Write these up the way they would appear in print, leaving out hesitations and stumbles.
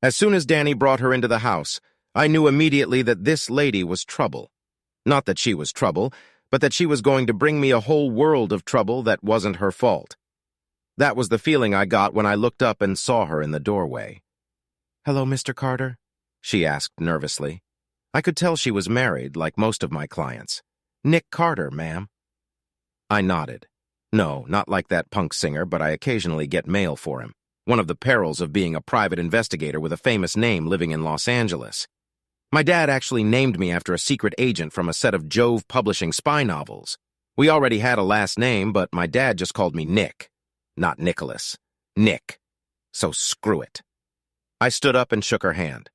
As soon as Danny brought her into the house, I knew immediately that this lady was trouble. Not that she was trouble, but that she was going to bring me a whole world of trouble that wasn't her fault. That was the feeling I got when I looked up and saw her in the doorway. "Hello, Mr. Carter?" she asked nervously. I could tell she was married, like most of my clients. "Nick Carter, ma'am." I nodded. No, not like that punk singer, but I occasionally get mail for him. One of the perils of being a private investigator with a famous name living in Los Angeles. My dad actually named me after a secret agent from a set of Jove Publishing spy novels. We already had a last name, but my dad just called me Nick. Not Nicholas. Nick. So screw it. I stood up and shook her hand.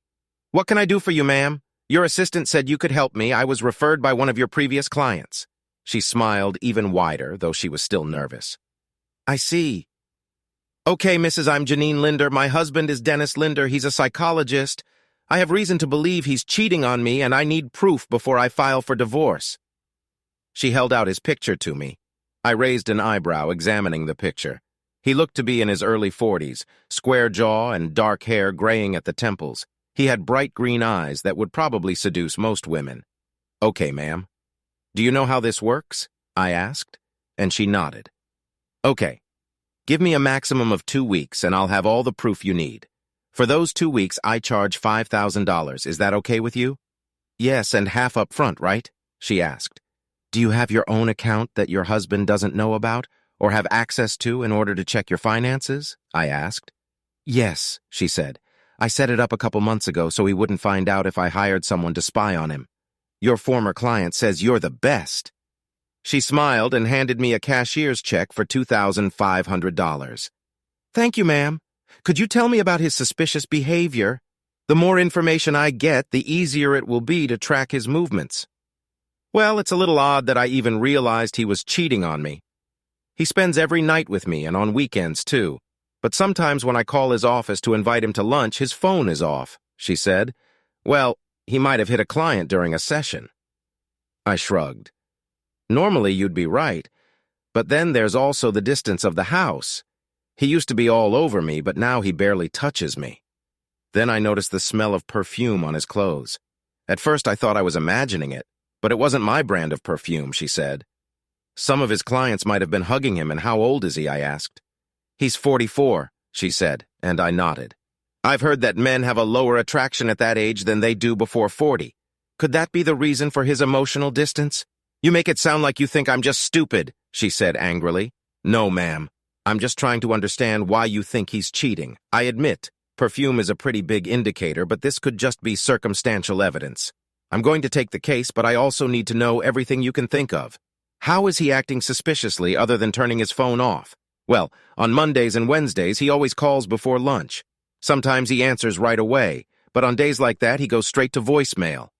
"What can I do for you, ma'am? Your assistant said you could help me. I was referred by one of your previous clients." She smiled even wider, though she was still nervous. "I see. Okay, Mrs. I'm Janine Linder. My husband is Dennis Linder. He's a psychologist. I have reason to believe he's cheating on me, and I need proof before I file for divorce." She held out his picture to me. I raised an eyebrow, examining the picture. He looked to be in his early 40s, square jaw and dark hair graying at the temples. He had bright green eyes that would probably seduce most women. "Okay, ma'am." "Do you know how this works?" I asked, and she nodded. "Okay. Give me a maximum of 2 weeks, and I'll have all the proof you need. For those 2 weeks, I charge $5,000. Is that okay with you?" "Yes, and half up front, right?" she asked. "Do you have your own account that your husband doesn't know about, or have access to in order to check your finances?" I asked. "Yes," she said. "I set it up a couple months ago so he wouldn't find out if I hired someone to spy on him. Your former client says you're the best." She smiled and handed me a cashier's check for $2,500. "Thank you, ma'am. Could you tell me about his suspicious behavior? The more information I get, the easier it will be to track his movements." "Well, it's a little odd that I even realized he was cheating on me. He spends every night with me and on weekends, too. But sometimes when I call his office to invite him to lunch, his phone is off," she said. "Well, he might have hit a client during a session." I shrugged. "Normally you'd be right, but then there's also the distance of the house. He used to be all over me, but now he barely touches me." Then I noticed the smell of perfume on his clothes. At first I thought I was imagining it, but it wasn't my brand of perfume, she said. "Some of his clients might have been hugging him, and how old is he?" I asked. "He's 44, she said, and I nodded. "I've heard that men have a lower attraction at that age than they do before 40. Could that be the reason for his emotional distance?" "You make it sound like you think I'm just stupid," she said angrily. "No, ma'am. I'm just trying to understand why you think he's cheating. I admit, perfume is a pretty big indicator, but this could just be circumstantial evidence. I'm going to take the case, but I also need to know everything you can think of. How is he acting suspiciously other than turning his phone off? Well, on Mondays and Wednesdays, he always calls before lunch. Sometimes he answers right away, but on days like that, he goes straight to voicemail."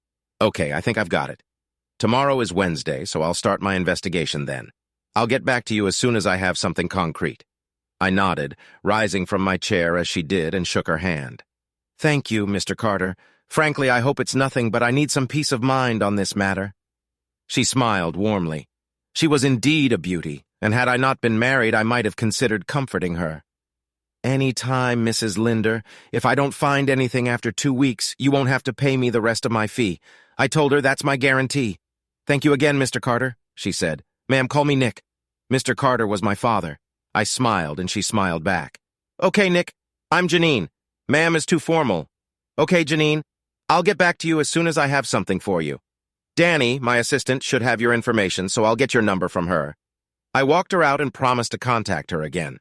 "Okay, I think I've got it. Tomorrow is Wednesday, so I'll start my investigation then. I'll get back to you as soon as I have something concrete." I nodded, rising from my chair as she did, and shook her hand. "Thank you, Mr. Carter. Frankly, I hope it's nothing, but I need some peace of mind on this matter." She smiled warmly. She was indeed a beauty, and had I not been married, I might have considered comforting her. "Any time, Mrs. Linder. If I don't find anything after 2 weeks, you won't have to pay me the rest of my fee. I told her that's my guarantee." "Thank you again, Mr. Carter," she said. "Ma'am, call me Nick." Mr. Carter was my father. I smiled, and she smiled back. "Okay, Nick. I'm Janine. Ma'am is too formal." "Okay, Janine. I'll get back to you as soon as I have something for you. Danny, my assistant, should have your information, so I'll get your number from her." I walked her out and promised to contact her again.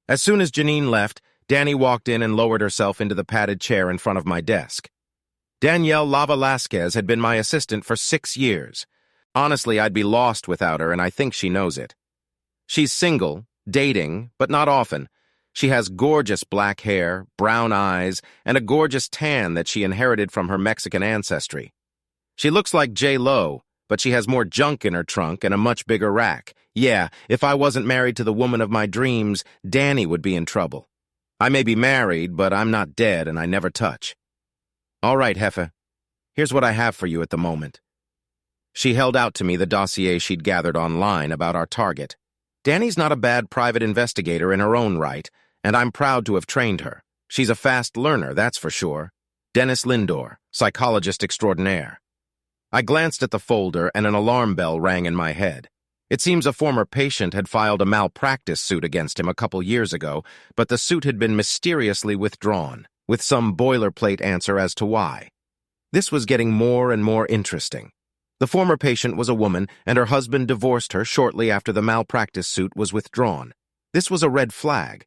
As soon as Janine left, Danny walked in and lowered herself into the padded chair in front of my desk. Danielle Lava-Lasquez had been my assistant for 6 years. Honestly, I'd be lost without her, and I think she knows it. She's single, dating, but not often. She has gorgeous black hair, brown eyes, and a gorgeous tan that she inherited from her Mexican ancestry. She looks like J-Lo, but she has more junk in her trunk and a much bigger rack. Yeah, if I wasn't married to the woman of my dreams, Danny would be in trouble. I may be married, but I'm not dead, and I never touch. "All right, Heffa. Here's what I have for you at the moment." She held out to me the dossier she'd gathered online about our target. Danny's not a bad private investigator in her own right, and I'm proud to have trained her. She's a fast learner, that's for sure. Dennis Lindor, psychologist extraordinaire. I glanced at the folder and an alarm bell rang in my head. It seems a former patient had filed a malpractice suit against him a couple years ago, but the suit had been mysteriously withdrawn, with some boilerplate answer as to why. This was getting more and more interesting. The former patient was a woman, and her husband divorced her shortly after the malpractice suit was withdrawn. This was a red flag.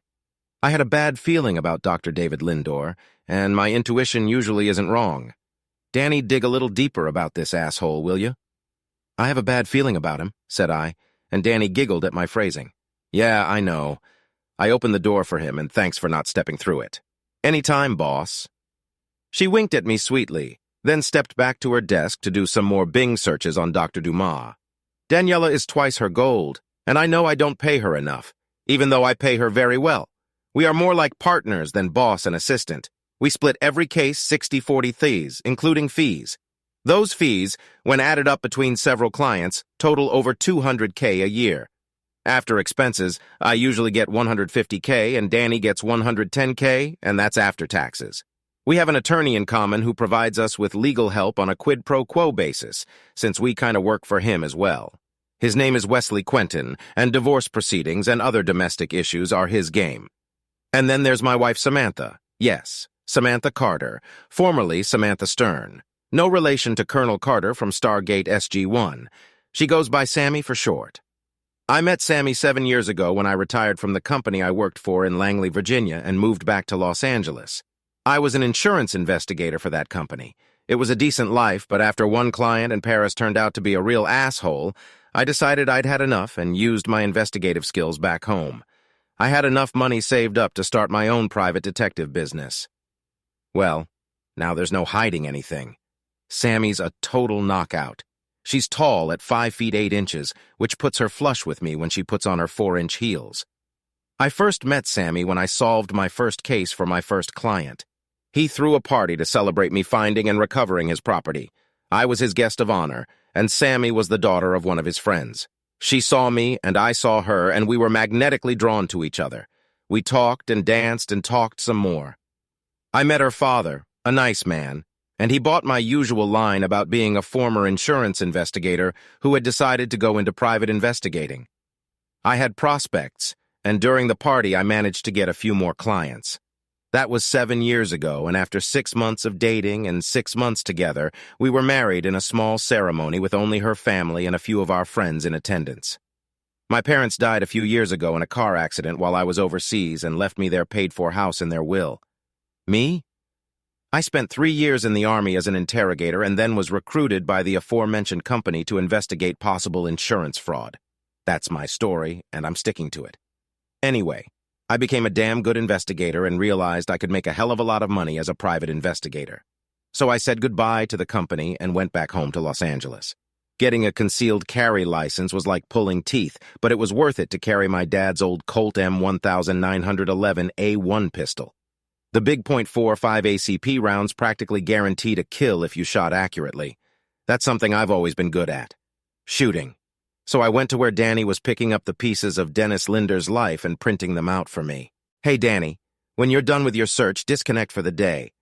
I had a bad feeling about Dr. David Lindor, and my intuition usually isn't wrong. Danny, dig a little deeper about this asshole, will you? I have a bad feeling about him, said I, and Danny giggled at my phrasing. Yeah, I know. I opened the door for him, and thanks for not stepping through it. Anytime, boss. She winked at me sweetly, then stepped back to her desk to do some more Bing searches on Dr. Dumas. Daniela is twice her gold, and I know I don't pay her enough, even though I pay her very well. We are more like partners than boss and assistant. We split every case 60-40 fees, including fees. Those fees, when added up between several clients, total over $200K a year. After expenses, I usually get $150K and Danny gets $110K, and that's after taxes. We have an attorney in common who provides us with legal help on a quid pro quo basis, since we kind of work for him as well. His name is Wesley Quentin, and divorce proceedings and other domestic issues are his game. And then there's my wife Samantha. Yes, Samantha Carter, formerly Samantha Stern. No relation to Colonel Carter from Stargate SG-1. She goes by Sammy for short. I met Sammy 7 years ago when I retired from the company I worked for in Langley, Virginia, and moved back to Los Angeles. I was an insurance investigator for that company. It was a decent life, but after one client in Paris turned out to be a real asshole, I decided I'd had enough and used my investigative skills back home. I had enough money saved up to start my own private detective business. Well, now there's no hiding anything. Sammy's a total knockout. She's tall at 5 feet 8 inches, which puts her flush with me when she puts on her 4-inch heels. I first met Sammy when I solved my first case for my first client. He threw a party to celebrate me finding and recovering his property. I was his guest of honor, and Sammy was the daughter of one of his friends. She saw me, and I saw her, and we were magnetically drawn to each other. We talked and danced and talked some more. I met her father, a nice man, and he bought my usual line about being a former insurance investigator who had decided to go into private investigating. I had prospects, and during the party I managed to get a few more clients. That was 7 years ago, and after 6 months of dating and 6 months together, we were married in a small ceremony with only her family and a few of our friends in attendance. My parents died a few years ago in a car accident while I was overseas and left me their paid-for house in their will. Me? I spent 3 years in the Army as an interrogator and then was recruited by the aforementioned company to investigate possible insurance fraud. That's my story, and I'm sticking to it. Anyway, I became a damn good investigator and realized I could make a hell of a lot of money as a private investigator. So I said goodbye to the company and went back home to Los Angeles. Getting a concealed carry license was like pulling teeth, but it was worth it to carry my dad's old Colt M1911 A1 pistol. The big .45 ACP rounds practically guaranteed a kill if you shot accurately. That's something I've always been good at. Shooting. So I went to where Danny was picking up the pieces of Dennis Linder's life and printing them out for me. Hey, Danny, when you're done with your search, disconnect for the day.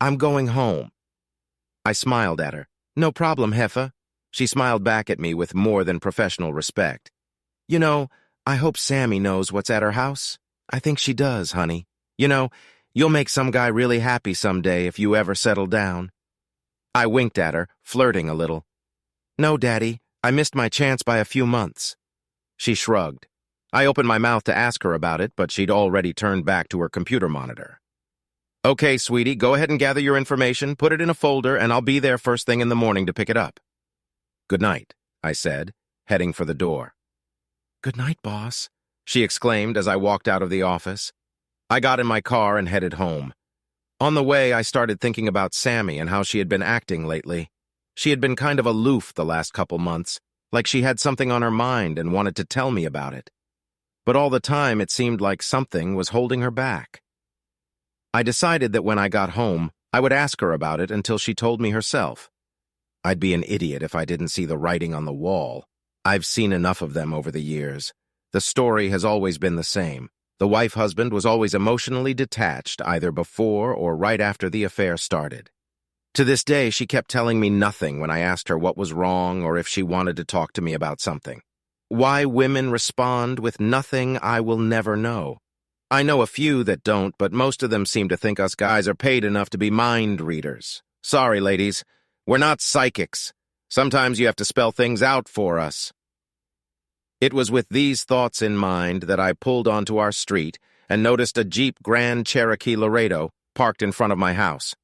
I'm going home. I smiled at her. No problem, Heffa. She smiled back at me with more than professional respect. You know, I hope Sammy knows what's at her house. I think she does, honey. You know, you'll make some guy really happy someday if you ever settle down. I winked at her, flirting a little. No, Daddy, I missed my chance by a few months. She shrugged. I opened my mouth to ask her about it, but she'd already turned back to her computer monitor. Okay, sweetie, go ahead and gather your information, put it in a folder, and I'll be there first thing in the morning to pick it up. Good night, I said, heading for the door. Good night, boss, she exclaimed as I walked out of the office. I got in my car and headed home. On the way, I started thinking about Sammy and how she had been acting lately. She had been kind of aloof the last couple months, like she had something on her mind and wanted to tell me about it. But all the time, it seemed like something was holding her back. I decided that when I got home, I would ask her about it until she told me herself. I'd be an idiot if I didn't see the writing on the wall. I've seen enough of them over the years. The story has always been the same. The wife-husband was always emotionally detached, either before or right after the affair started. To this day, she kept telling me nothing when I asked her what was wrong or if she wanted to talk to me about something. Why women respond with nothing, I will never know. I know a few that don't, but most of them seem to think us guys are paid enough to be mind readers. Sorry, ladies. We're not psychics. Sometimes you have to spell things out for us. It was with these thoughts in mind that I pulled onto our street and noticed a Jeep Grand Cherokee Laredo parked in front of my house.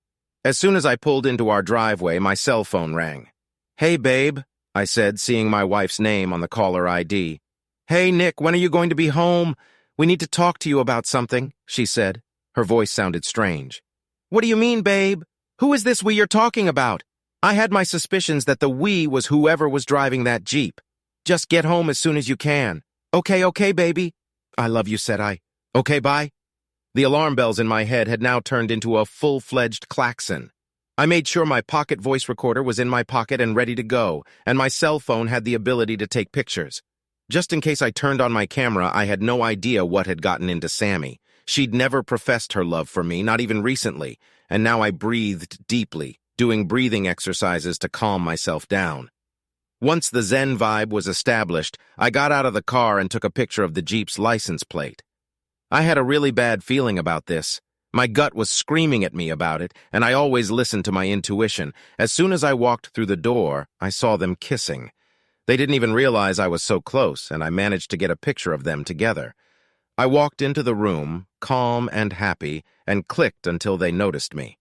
As soon as I pulled into our driveway, my cell phone rang. "Hey, babe," I said, seeing my wife's name on the caller ID. "Hey, Nick, when are you going to be home? We need to talk to you about something," she said. Her voice sounded strange. "What do you mean, babe? Who is this we you're talking about?" I had my suspicions that the we was whoever was driving that Jeep. "Just get home as soon as you can." Okay, baby." "I love you," said I. "Okay, bye." The alarm bells in my head had now turned into a full-fledged klaxon. I made sure my pocket voice recorder was in my pocket and ready to go, and my cell phone had the ability to take pictures. Just in case I turned on my camera, I had no idea what had gotten into Sammy. She'd never professed her love for me, not even recently, and now I breathed deeply, doing breathing exercises to calm myself down. Once the Zen vibe was established, I got out of the car and took a picture of the Jeep's license plate. I had a really bad feeling about this. My gut was screaming at me about it, and I always listened to my intuition. As soon as I walked through the door, I saw them kissing. They didn't even realize I was so close, and I managed to get a picture of them together. I walked into the room, calm and happy, and clicked until they noticed me.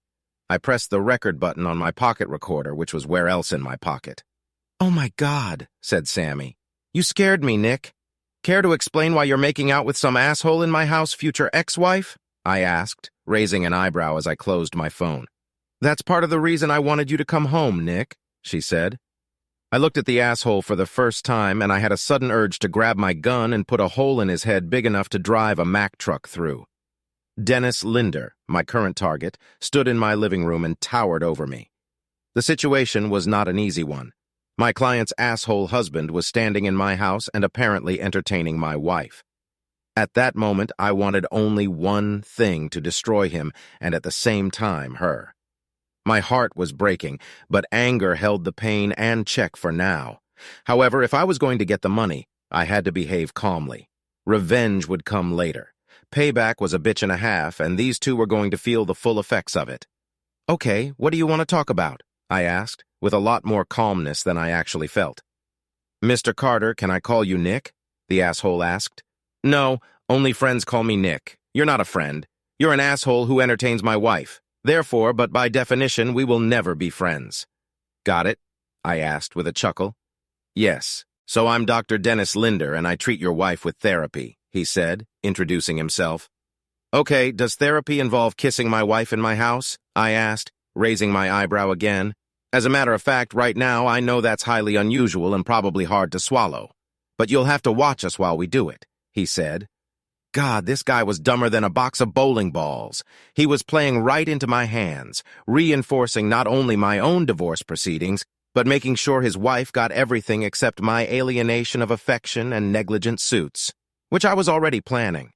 I pressed the record button on my pocket recorder, which was where else in my pocket. "Oh my God," said Sammy. "You scared me, Nick. Care to explain why you're making out with some asshole in my house, future ex-wife?" I asked, raising an eyebrow as I closed my phone. "That's part of the reason I wanted you to come home, Nick," she said. I looked at the asshole for the first time, and I had a sudden urge to grab my gun and put a hole in his head big enough to drive a Mack truck through. Dennis Linder, my current target, stood in my living room and towered over me. The situation was not an easy one. My client's asshole husband was standing in my house and apparently entertaining my wife. At that moment, I wanted only one thing to destroy him, and at the same time, her. My heart was breaking, but anger held the pain and check for now. However, if I was going to get the money, I had to behave calmly. Revenge would come later. Payback was a bitch and a half, and these two were going to feel the full effects of it. "Okay, what do you want to talk about?" I asked, with a lot more calmness than I actually felt. "Mr. Carter, can I call you Nick?" the asshole asked. "No, only friends call me Nick. You're not a friend. You're an asshole who entertains my wife. Therefore, but by definition, we will never be friends." "Got it?" I asked with a chuckle. "Yes, so I'm Dr. Dennis Linder, and I treat your wife with therapy," he said, introducing himself. "Okay, does therapy involve kissing my wife in my house?" I asked, raising my eyebrow again. "As a matter of fact, right now, I know that's highly unusual and probably hard to swallow. But you'll have to watch us while we do it," he said. God, this guy was dumber than a box of bowling balls. He was playing right into my hands, reinforcing not only my own divorce proceedings, but making sure his wife got everything except my alienation of affection and negligent suits, which I was already planning.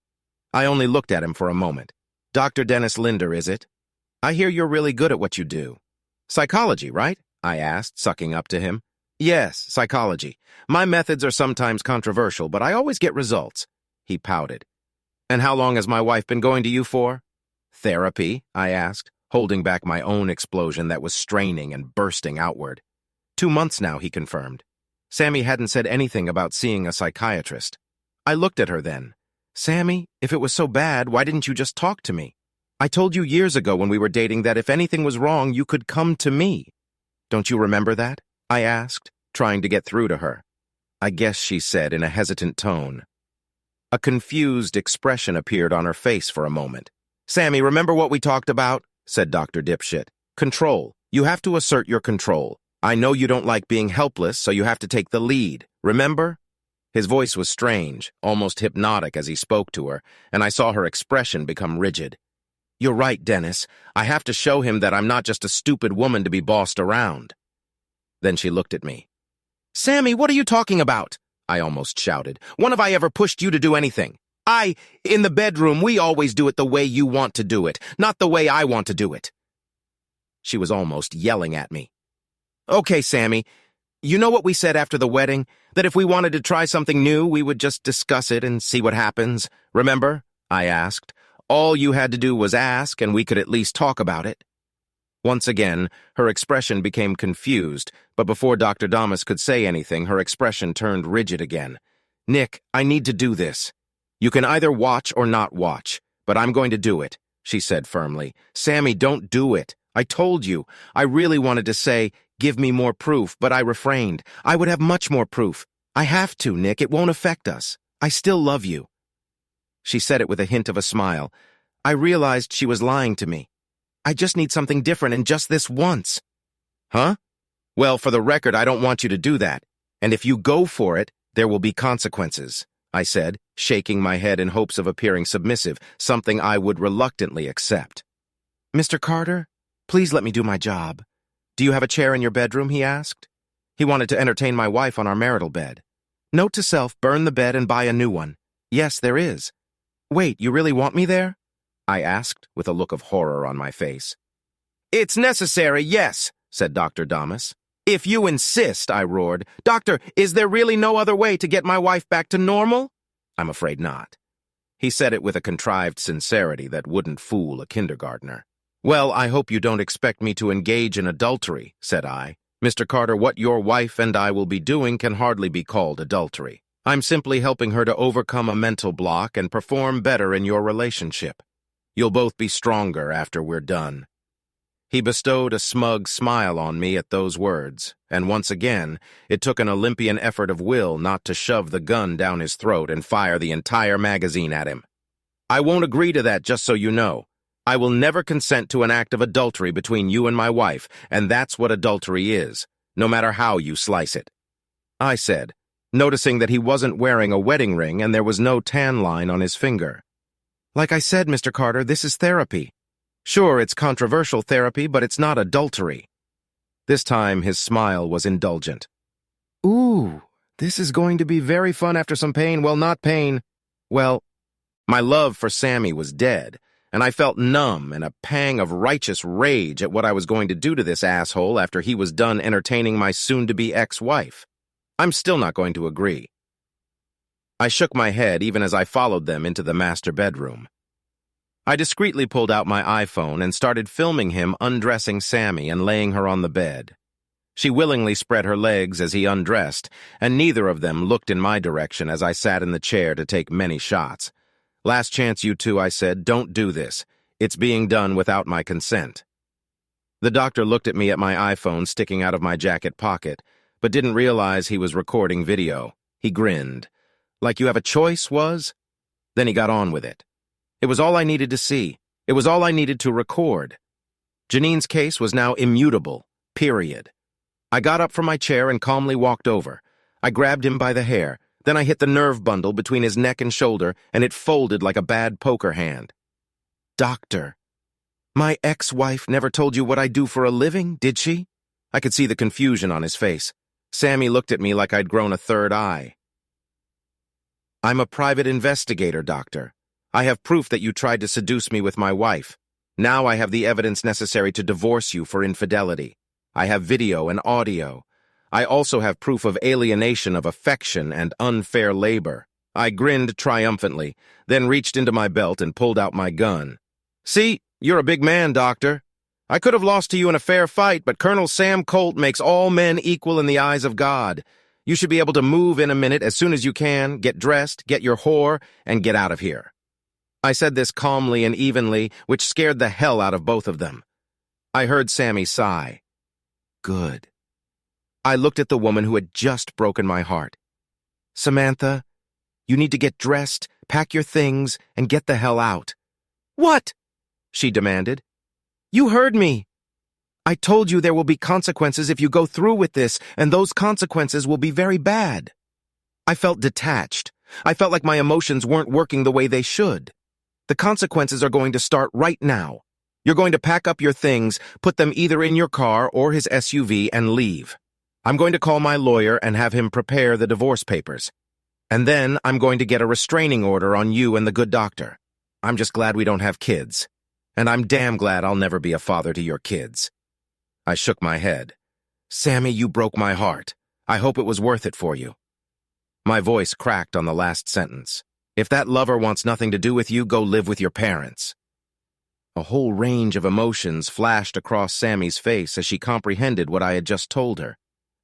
I only looked at him for a moment. "Dr. Dennis Linder, is it? I hear you're really good at what you do." "Psychology, right?" I asked, sucking up to him. "Yes, psychology. My methods are sometimes controversial, but I always get results." He pouted. "And how long has my wife been going to you for?" "Therapy?" I asked, holding back my own explosion that was straining and bursting outward. 2 months now, he confirmed. Sammy hadn't said anything about seeing a psychiatrist. I looked at her then. "Sammy, if it was so bad, why didn't you just talk to me? I told you years ago when we were dating that if anything was wrong, you could come to me. Don't you remember that?" I asked, trying to get through to her. "I guess," she said in a hesitant tone. A confused expression appeared on her face for a moment. "Sammy, remember what we talked about?" said Dr. Dipshit. "Control. You have to assert your control. I know you don't like being helpless, so you have to take the lead. Remember?" His voice was strange, almost hypnotic as he spoke to her, and I saw her expression become rigid. "You're right, Dennis. I have to show him that I'm not just a stupid woman to be bossed around." Then she looked at me. "Sammy, what are you talking about?" I almost shouted. "When have I ever pushed you to do anything?" In the bedroom, we always do it the way you want to do it, not the way I want to do it. She was almost yelling at me. Okay, Sammy, you know what we said after the wedding? That if we wanted to try something new, we would just discuss it and see what happens. Remember? I asked. All you had to do was ask, and we could at least talk about it. Once again, her expression became confused, but before Dr. Damas could say anything, her expression turned rigid again. Nick, I need to do this. You can either watch or not watch, but I'm going to do it, she said firmly. Sammy, don't do it. I told you. I really wanted to say, give me more proof, but I refrained. I would have much more proof. I have to, Nick. It won't affect us. I still love you. She said it with a hint of a smile. I realized she was lying to me. I just need something different and just this once. Huh? Well, for the record, I don't want you to do that. And if you go for it, there will be consequences, I said, shaking my head in hopes of appearing submissive, something I would reluctantly accept. Mr. Carter, please let me do my job. Do you have a chair in your bedroom, he asked. He wanted to entertain my wife on our marital bed. Note to self, burn the bed and buy a new one. Yes, there is. Wait, you really want me there? I asked, with a look of horror on my face. It's necessary, yes, said Dr. Damas. If you insist, I roared. Doctor, is there really no other way to get my wife back to normal? I'm afraid not. He said it with a contrived sincerity that wouldn't fool a kindergartner. Well, I hope you don't expect me to engage in adultery, said I. Mr. Carter, what your wife and I will be doing can hardly be called adultery. I'm simply helping her to overcome a mental block and perform better in your relationship. You'll both be stronger after we're done. He bestowed a smug smile on me at those words, and once again, it took an Olympian effort of will not to shove the gun down his throat and fire the entire magazine at him. I won't agree to that, just so you know. I will never consent to an act of adultery between you and my wife, and that's what adultery is, no matter how you slice it. I said, noticing that he wasn't wearing a wedding ring and there was no tan line on his finger. Like I said, Mr. Carter, this is therapy. Sure, it's controversial therapy, but it's not adultery. This time, his smile was indulgent. Ooh, this is going to be very fun after some pain. Well, not pain. Well, my love for Sammy was dead, and I felt numb and a pang of righteous rage at what I was going to do to this asshole after he was done entertaining my soon-to-be ex-wife. I'm still not going to agree. I shook my head even as I followed them into the master bedroom. I discreetly pulled out my iPhone and started filming him undressing Sammy and laying her on the bed. She willingly spread her legs as he undressed, and neither of them looked in my direction as I sat in the chair to take many shots. Last chance, you two, I said, don't do this. It's being done without my consent. The doctor looked at me at my iPhone sticking out of my jacket pocket, but didn't realize he was recording video. He grinned. Like you have a choice, was? Then he got on with it. It was all I needed to see. It was all I needed to record. Janine's case was now immutable, period. I got up from my chair and calmly walked over. I grabbed him by the hair. Then I hit the nerve bundle between his neck and shoulder, and it folded like a bad poker hand. Doctor, my ex-wife never told you what I do for a living, did she? I could see the confusion on his face. Sammy looked at me like I'd grown a third eye. I'm a private investigator, Doctor. I have proof that you tried to seduce me with my wife. Now I have the evidence necessary to divorce you for infidelity. I have video and audio. I also have proof of alienation of affection and unfair labor. I grinned triumphantly, then reached into my belt and pulled out my gun. See, you're a big man, Doctor. I could have lost to you in a fair fight, but Colonel Sam Colt makes all men equal in the eyes of God. You should be able to move in a minute as soon as you can, get dressed, get your whore, and get out of here. I said this calmly and evenly, which scared the hell out of both of them. I heard Sammy sigh. Good. I looked at the woman who had just broken my heart. Samantha, you need to get dressed, pack your things, and get the hell out. What? She demanded. You heard me. I told you there will be consequences if you go through with this, and those consequences will be very bad. I felt detached. I felt like my emotions weren't working the way they should. The consequences are going to start right now. You're going to pack up your things, put them either in your car or his SUV, and leave. I'm going to call my lawyer and have him prepare the divorce papers. And then I'm going to get a restraining order on you and the good doctor. I'm just glad we don't have kids. And I'm damn glad I'll never be a father to your kids. I shook my head. Sammy, you broke my heart. I hope it was worth it for you. My voice cracked on the last sentence. If that lover wants nothing to do with you, go live with your parents. A whole range of emotions flashed across Sammy's face as she comprehended what I had just told her.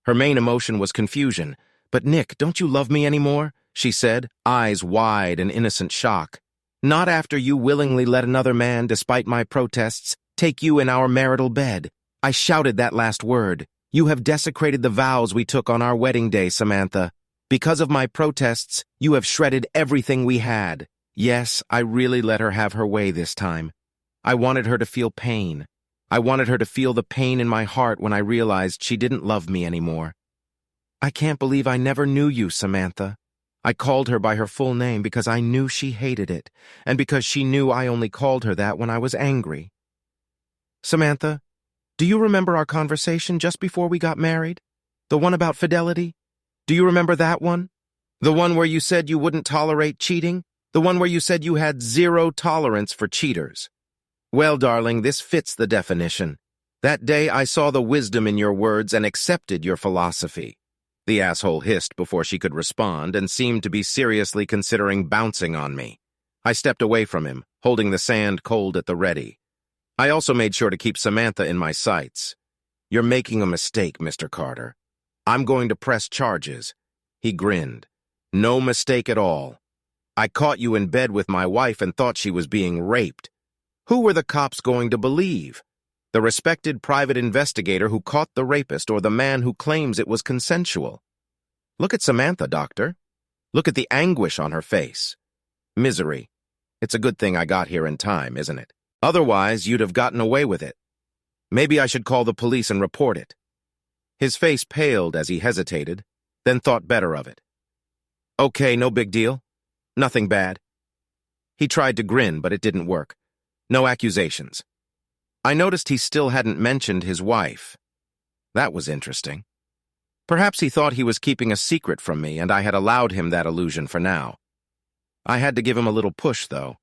Her main emotion was confusion. But Nick, don't you love me anymore? She said, eyes wide in innocent shock. Not after you willingly let another man, despite my protests, take you in our marital bed. I shouted that last word. You have desecrated the vows we took on our wedding day, Samantha. Because of my protests, you have shredded everything we had. Yes, I really let her have her way this time. I wanted her to feel pain. I wanted her to feel the pain in my heart when I realized she didn't love me anymore. I can't believe I never knew you, Samantha. I called her by her full name because I knew she hated it, and because she knew I only called her that when I was angry. Samantha, do you remember our conversation just before we got married? The one about fidelity? Do you remember that one? The one where you said you wouldn't tolerate cheating? The one where you said you had zero tolerance for cheaters? Well, darling, this fits the definition. That day I saw the wisdom in your words and accepted your philosophy. The asshole hissed before she could respond and seemed to be seriously considering bouncing on me. I stepped away from him, holding the sand cold at the ready. I also made sure to keep Samantha in my sights. You're making a mistake, Mr. Carter. I'm going to press charges. He grinned. No mistake at all. I caught you in bed with my wife and thought she was being raped. Who were the cops going to believe? The respected private investigator who caught the rapist or the man who claims it was consensual? Look at Samantha, doctor. Look at the anguish on her face. Misery. It's a good thing I got here in time, isn't it? Otherwise, you'd have gotten away with it. Maybe I should call the police and report it. His face paled as he hesitated, then thought better of it. Okay, no big deal. Nothing bad. He tried to grin, but it didn't work. No accusations. I noticed he still hadn't mentioned his wife. That was interesting. Perhaps he thought he was keeping a secret from me, and I had allowed him that illusion for now. I had to give him a little push, though.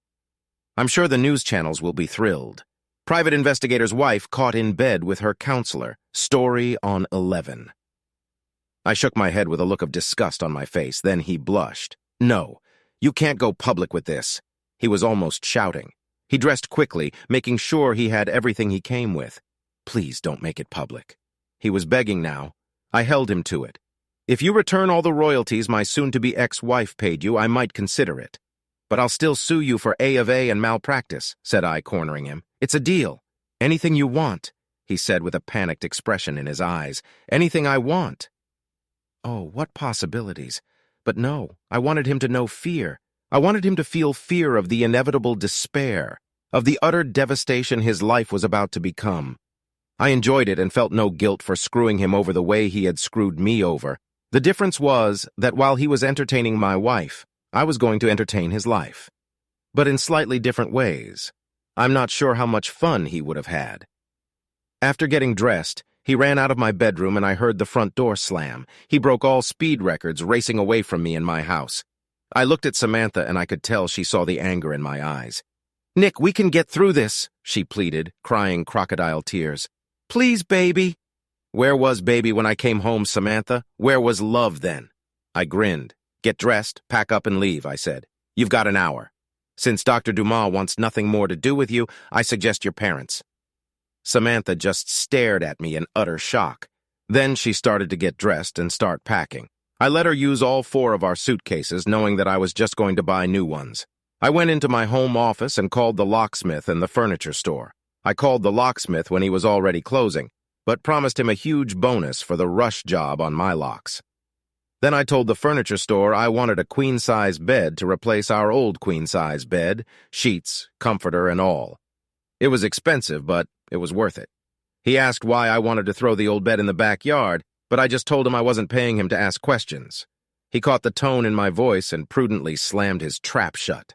I'm sure the news channels will be thrilled. Private investigator's wife caught in bed with her counselor. Story on 11. I shook my head with a look of disgust on my face, then he blushed. No, you can't go public with this. He was almost shouting. He dressed quickly, making sure he had everything he came with. Please don't make it public. He was begging now. I held him to it. If you return all the royalties my soon-to-be ex-wife paid you, I might consider it. But I'll still sue you for A of A and malpractice, said I, cornering him. It's a deal. Anything you want, he said with a panicked expression in his eyes. Anything I want. Oh, what possibilities. But no, I wanted him to know fear. I wanted him to feel fear of the inevitable despair, of the utter devastation his life was about to become. I enjoyed it and felt no guilt for screwing him over the way he had screwed me over. The difference was that while he was entertaining my wife, I was going to entertain his life. But in slightly different ways. I'm not sure how much fun he would have had. After getting dressed, he ran out of my bedroom and I heard the front door slam. He broke all speed records racing away from me in my house. I looked at Samantha and I could tell she saw the anger in my eyes. Nick, we can get through this, she pleaded, crying crocodile tears. Please, baby. Where was baby when I came home, Samantha? Where was love then? I grinned. Get dressed, pack up and leave, I said. You've got an hour. Since Dr. Dumas wants nothing more to do with you, I suggest your parents. Samantha just stared at me in utter shock. Then she started to get dressed and start packing. I let her use all 4 of our suitcases, knowing that I was just going to buy new ones. I went into my home office and called the locksmith and the furniture store. I called the locksmith when he was already closing, but promised him a huge bonus for the rush job on my locks. Then I told the furniture store I wanted a queen-size bed to replace our old queen-size bed, sheets, comforter, and all. It was expensive, but it was worth it. He asked why I wanted to throw the old bed in the backyard, but I just told him I wasn't paying him to ask questions. He caught the tone in my voice and prudently slammed his trap shut.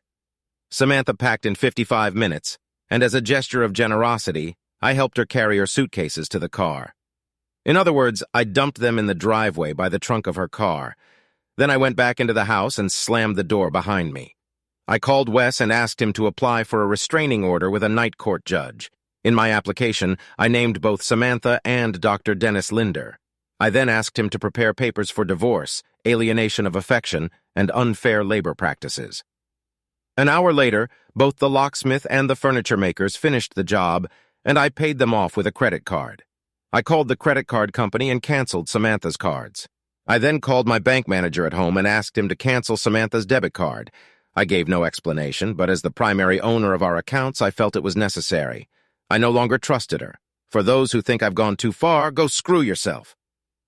Samantha packed in 55 minutes, and as a gesture of generosity, I helped her carry her suitcases to the car. In other words, I dumped them in the driveway by the trunk of her car. Then I went back into the house and slammed the door behind me. I called Wes and asked him to apply for a restraining order with a night court judge. In my application, I named both Samantha and Dr. Dennis Linder. I then asked him to prepare papers for divorce, alienation of affection, and unfair labor practices. An hour later, both the locksmith and the furniture makers finished the job, and I paid them off with a credit card. I called the credit card company and canceled Samantha's cards. I then called my bank manager at home and asked him to cancel Samantha's debit card. I gave no explanation, but as the primary owner of our accounts, I felt it was necessary. I no longer trusted her. For those who think I've gone too far, go screw yourself.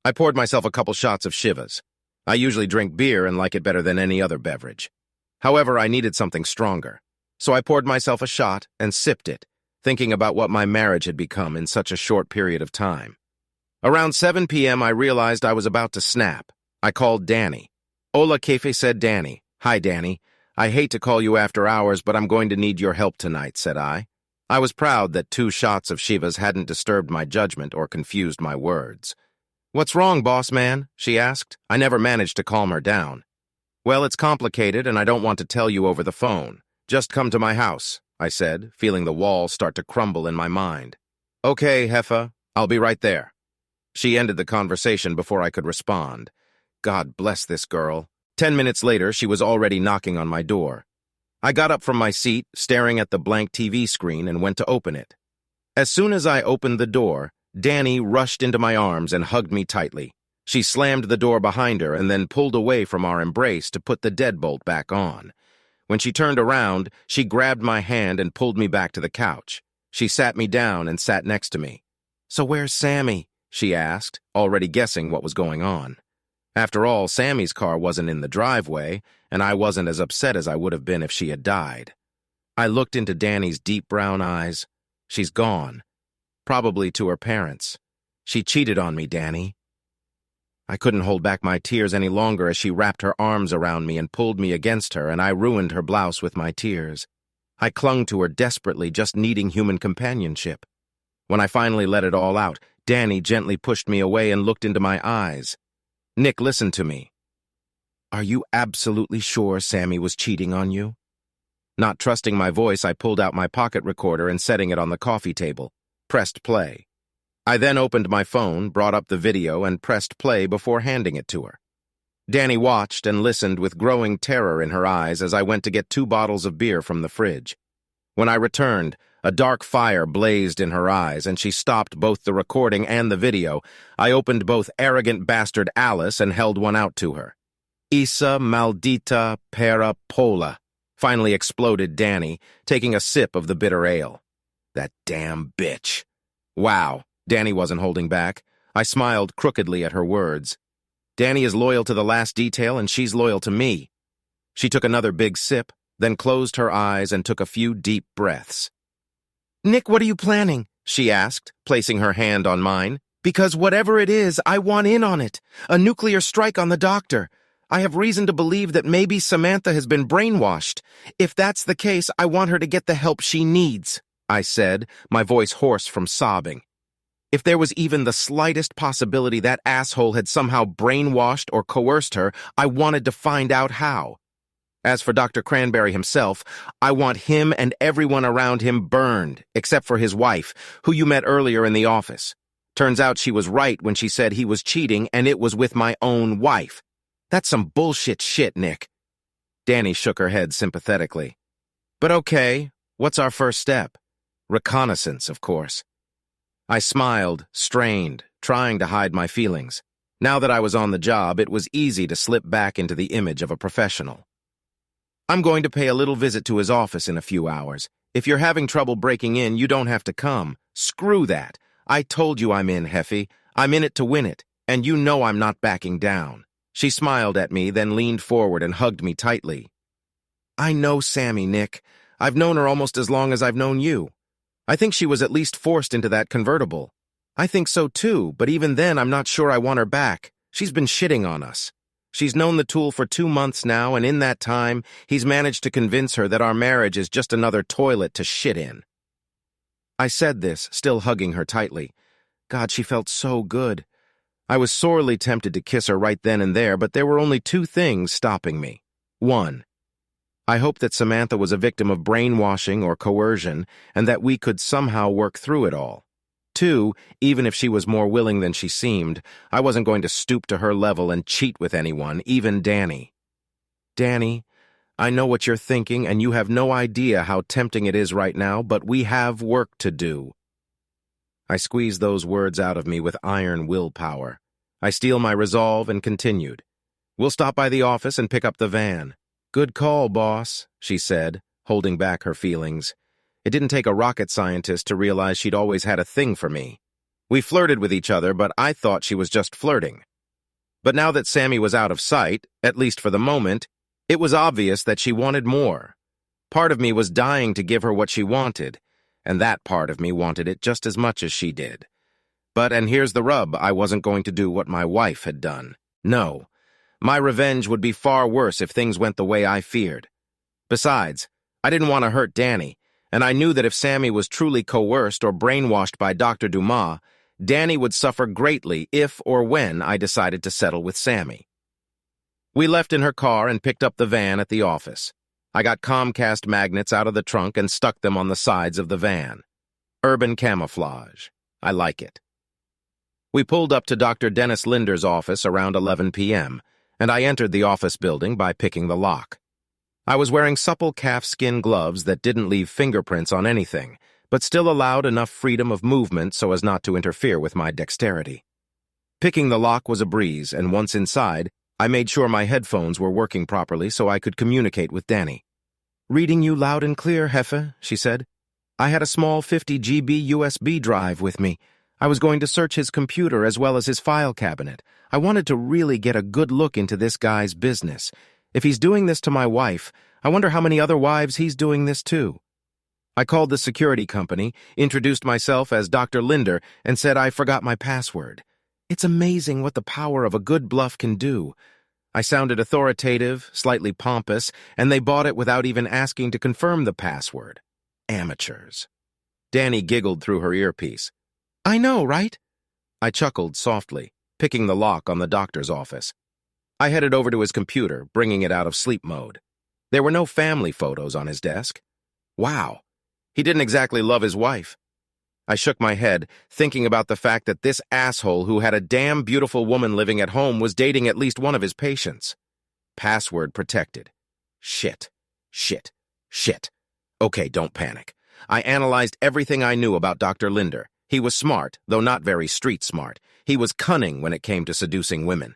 I poured myself a couple shots of Chivas. I usually drink beer and like it better than any other beverage. However, I needed something stronger. So I poured myself a shot and sipped it, thinking about what my marriage had become in such a short period of time. Around 7 p.m., I realized I was about to snap. I called Danny. Hola, Kefe, said Danny. Hi, Danny. I hate to call you after hours, but I'm going to need your help tonight, said I. I was proud that 2 shots of Chivas hadn't disturbed my judgment or confused my words. What's wrong, boss man? She asked. I never managed to calm her down. Well, it's complicated, and I don't want to tell you over the phone. Just come to my house, I said, feeling the walls start to crumble in my mind. Okay, Heffa, I'll be right there. She ended the conversation before I could respond. God bless this girl. 10 minutes later, she was already knocking on my door. I got up from my seat, staring at the blank TV screen, and went to open it. As soon as I opened the door, Danny rushed into my arms and hugged me tightly. She slammed the door behind her and then pulled away from our embrace to put the deadbolt back on. When she turned around, she grabbed my hand and pulled me back to the couch. She sat me down and sat next to me. So where's Sammy? She asked, already guessing what was going on. After all, Sammy's car wasn't in the driveway, and I wasn't as upset as I would have been if she had died. I looked into Danny's deep brown eyes. She's gone. Probably to her parents. She cheated on me, Danny. I couldn't hold back my tears any longer as she wrapped her arms around me and pulled me against her, and I ruined her blouse with my tears. I clung to her desperately, just needing human companionship. When I finally let it all out, Danny gently pushed me away and looked into my eyes. Nick, listen to me. Are you absolutely sure Sammy was cheating on you? Not trusting my voice, I pulled out my pocket recorder and setting it on the coffee table, pressed play. I then opened my phone, brought up the video, and pressed play before handing it to her. Danny watched and listened with growing terror in her eyes as I went to get 2 bottles of beer from the fridge. When I returned, a dark fire blazed in her eyes, and she stopped both the recording and the video. I opened both Arrogant Bastard Alice and held one out to her. Isa maldita para pola, finally exploded Danny, taking a sip of the bitter ale. That damn bitch. Wow, Danny wasn't holding back. I smiled crookedly at her words. Danny is loyal to the last detail, and she's loyal to me. She took another big sip, then closed her eyes and took a few deep breaths. Nick, what are you planning? She asked, placing her hand on mine. Because whatever it is, I want in on it. A nuclear strike on the doctor. I have reason to believe that maybe Samantha has been brainwashed. If that's the case, I want her to get the help she needs, I said, my voice hoarse from sobbing. If there was even the slightest possibility that asshole had somehow brainwashed or coerced her, I wanted to find out how. As for Dr. Cranberry himself, I want him and everyone around him burned, except for his wife, who you met earlier in the office. Turns out she was right when she said he was cheating, and it was with my own wife. That's some bullshit shit, Nick. Danny shook her head sympathetically. But okay, what's our first step? Reconnaissance, of course. I smiled, strained, trying to hide my feelings. Now that I was on the job, it was easy to slip back into the image of a professional. I'm going to pay a little visit to his office in a few hours. If you're having trouble breaking in, you don't have to come. Screw that. I told you I'm in, Heffy. I'm in it to win it, and you know I'm not backing down. She smiled at me, then leaned forward and hugged me tightly. I know Sammy, Nick. I've known her almost as long as I've known you. I think she was at least forced into that convertible. I think so too, but even then I'm not sure I want her back. She's been shitting on us. She's known the tool for 2 months now, and in that time, he's managed to convince her that our marriage is just another toilet to shit in. I said this, still hugging her tightly. God, she felt so good. I was sorely tempted to kiss her right then and there, but there were only two things stopping me. 1. I hoped that Samantha was a victim of brainwashing or coercion, and that we could somehow work through it all. 2, even if she was more willing than she seemed, I wasn't going to stoop to her level and cheat with anyone, even Danny. Danny, I know what you're thinking, and you have no idea how tempting it is right now, but we have work to do. I squeezed those words out of me with iron willpower. I steeled my resolve and continued. We'll stop by the office and pick up the van. Good call, boss, she said, holding back her feelings. It didn't take a rocket scientist to realize she'd always had a thing for me. We flirted with each other, but I thought she was just flirting. But now that Sammy was out of sight, at least for the moment, it was obvious that she wanted more. Part of me was dying to give her what she wanted, and that part of me wanted it just as much as she did. But, and here's the rub, I wasn't going to do what my wife had done. No. My revenge would be far worse if things went the way I feared. Besides, I didn't want to hurt Danny, and I knew that if Sammy was truly coerced or brainwashed by Dr. Dumas, Danny would suffer greatly if or when I decided to settle with Sammy. We left in her car and picked up the van at the office. I got Comcast magnets out of the trunk and stuck them on the sides of the van. Urban camouflage. I like it. We pulled up to Dr. Dennis Linder's office around 11 p.m., and I entered the office building by picking the lock. I was wearing supple calfskin gloves that didn't leave fingerprints on anything, but still allowed enough freedom of movement so as not to interfere with my dexterity. Picking the lock was a breeze, and once inside, I made sure my headphones were working properly so I could communicate with Danny. Reading you loud and clear, Heffa, she said. I had a small 50 GB USB drive with me. I was going to search his computer as well as his file cabinet. I wanted to really get a good look into this guy's business. If he's doing this to my wife, I wonder how many other wives he's doing this to. I called the security company, introduced myself as Dr. Linder, and said I forgot my password. It's amazing what the power of a good bluff can do. I sounded authoritative, slightly pompous, and they bought it without even asking to confirm the password. Amateurs. Danny giggled through her earpiece. I know, right? I chuckled softly, picking the lock on the doctor's office. I headed over to his computer, bringing it out of sleep mode. There were no family photos on his desk. Wow, he didn't exactly love his wife. I shook my head, thinking about the fact that this asshole who had a damn beautiful woman living at home was dating at least one of his patients. Password protected. Shit. Okay, don't panic. I analyzed everything I knew about Dr. Linder. He was smart, though not very street smart. He was cunning when it came to seducing women.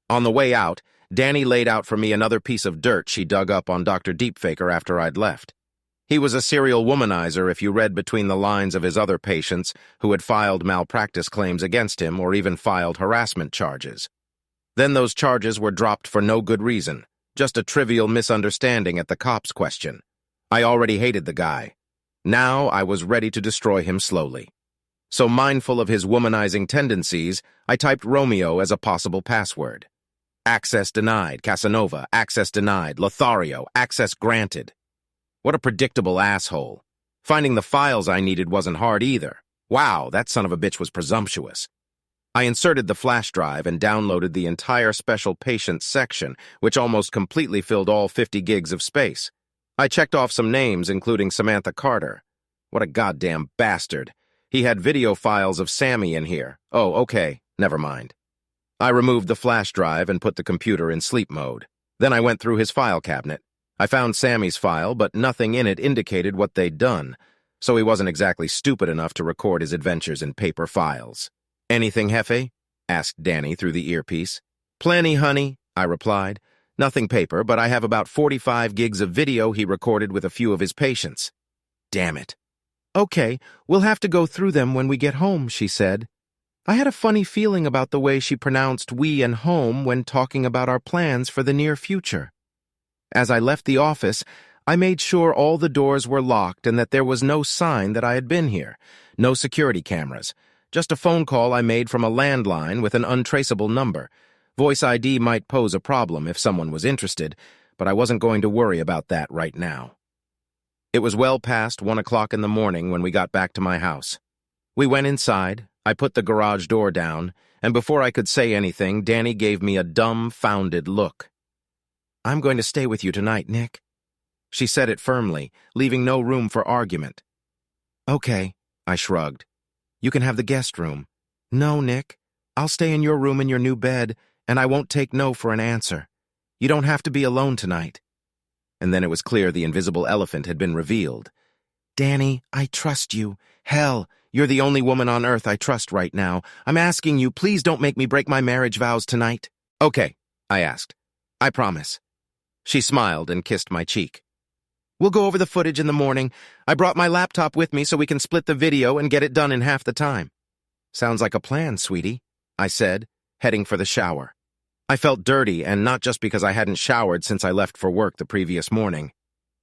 On the way out, Danny laid out for me another piece of dirt she dug up on Dr. Deepfaker after I'd left. He was a serial womanizer if you read between the lines of his other patients who had filed malpractice claims against him or even filed harassment charges. Then those charges were dropped for no good reason, just a trivial misunderstanding at the cops' question. I already hated the guy. Now I was ready to destroy him slowly. So mindful of his womanizing tendencies, I typed Romeo as a possible password. Access denied, Casanova. Access denied, Lothario. Access granted. What a predictable asshole. Finding the files I needed wasn't hard either. Wow, that son of a bitch was presumptuous. I inserted the flash drive and downloaded the entire special patients section, which almost completely filled all 50 gigs of space. I checked off some names, including Samantha Carter. What a goddamn bastard. He had video files of Sammy in here. Oh, okay, never mind. I removed the flash drive and put the computer in sleep mode. Then I went through his file cabinet. I found Sammy's file, but nothing in it indicated what they'd done, so he wasn't exactly stupid enough to record his adventures in paper files. Anything, Hefe? Asked Danny through the earpiece. Plenty, honey, I replied. Nothing paper, but I have about 45 gigs of video he recorded with a few of his patients. Damn it. Okay, we'll have to go through them when we get home, she said. I had a funny feeling about the way she pronounced we and home when talking about our plans for the near future. As I left the office, I made sure all the doors were locked and that there was no sign that I had been here, no security cameras, just a phone call I made from a landline with an untraceable number. Voice ID might pose a problem if someone was interested, but I wasn't going to worry about that right now. It was well past 1 o'clock in the morning when we got back to my house. We went inside, I put the garage door down, and before I could say anything, Danny gave me a dumbfounded look. "I'm going to stay with you tonight, Nick." She said it firmly, leaving no room for argument. "Okay," I shrugged. "You can have the guest room." "No, Nick. I'll stay in your room in your new bed, and I won't take no for an answer. You don't have to be alone tonight." And then it was clear the invisible elephant had been revealed. "Danny, I trust you. Hell, you're the only woman on earth I trust right now. I'm asking you, please don't make me break my marriage vows tonight." "Okay," I asked. "I promise." She smiled and kissed my cheek. "We'll go over the footage in the morning. I brought my laptop with me so we can split the video and get it done in half the time." "Sounds like a plan, sweetie," I said, heading for the shower. I felt dirty, and not just because I hadn't showered since I left for work the previous morning.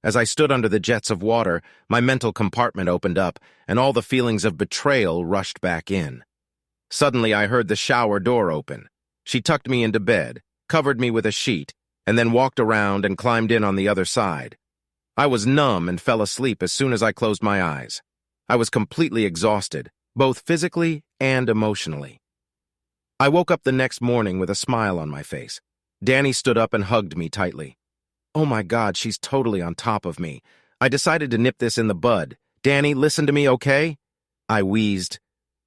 As I stood under the jets of water, my mental compartment opened up, and all the feelings of betrayal rushed back in. Suddenly, I heard the shower door open. She tucked me into bed, covered me with a sheet, and then walked around and climbed in on the other side. I was numb and fell asleep as soon as I closed my eyes. I was completely exhausted, both physically and emotionally. I woke up the next morning with a smile on my face. Danny stood up and hugged me tightly. "Oh my God, she's totally on top of me. I decided to nip this in the bud. Danny, listen to me, okay?" I wheezed.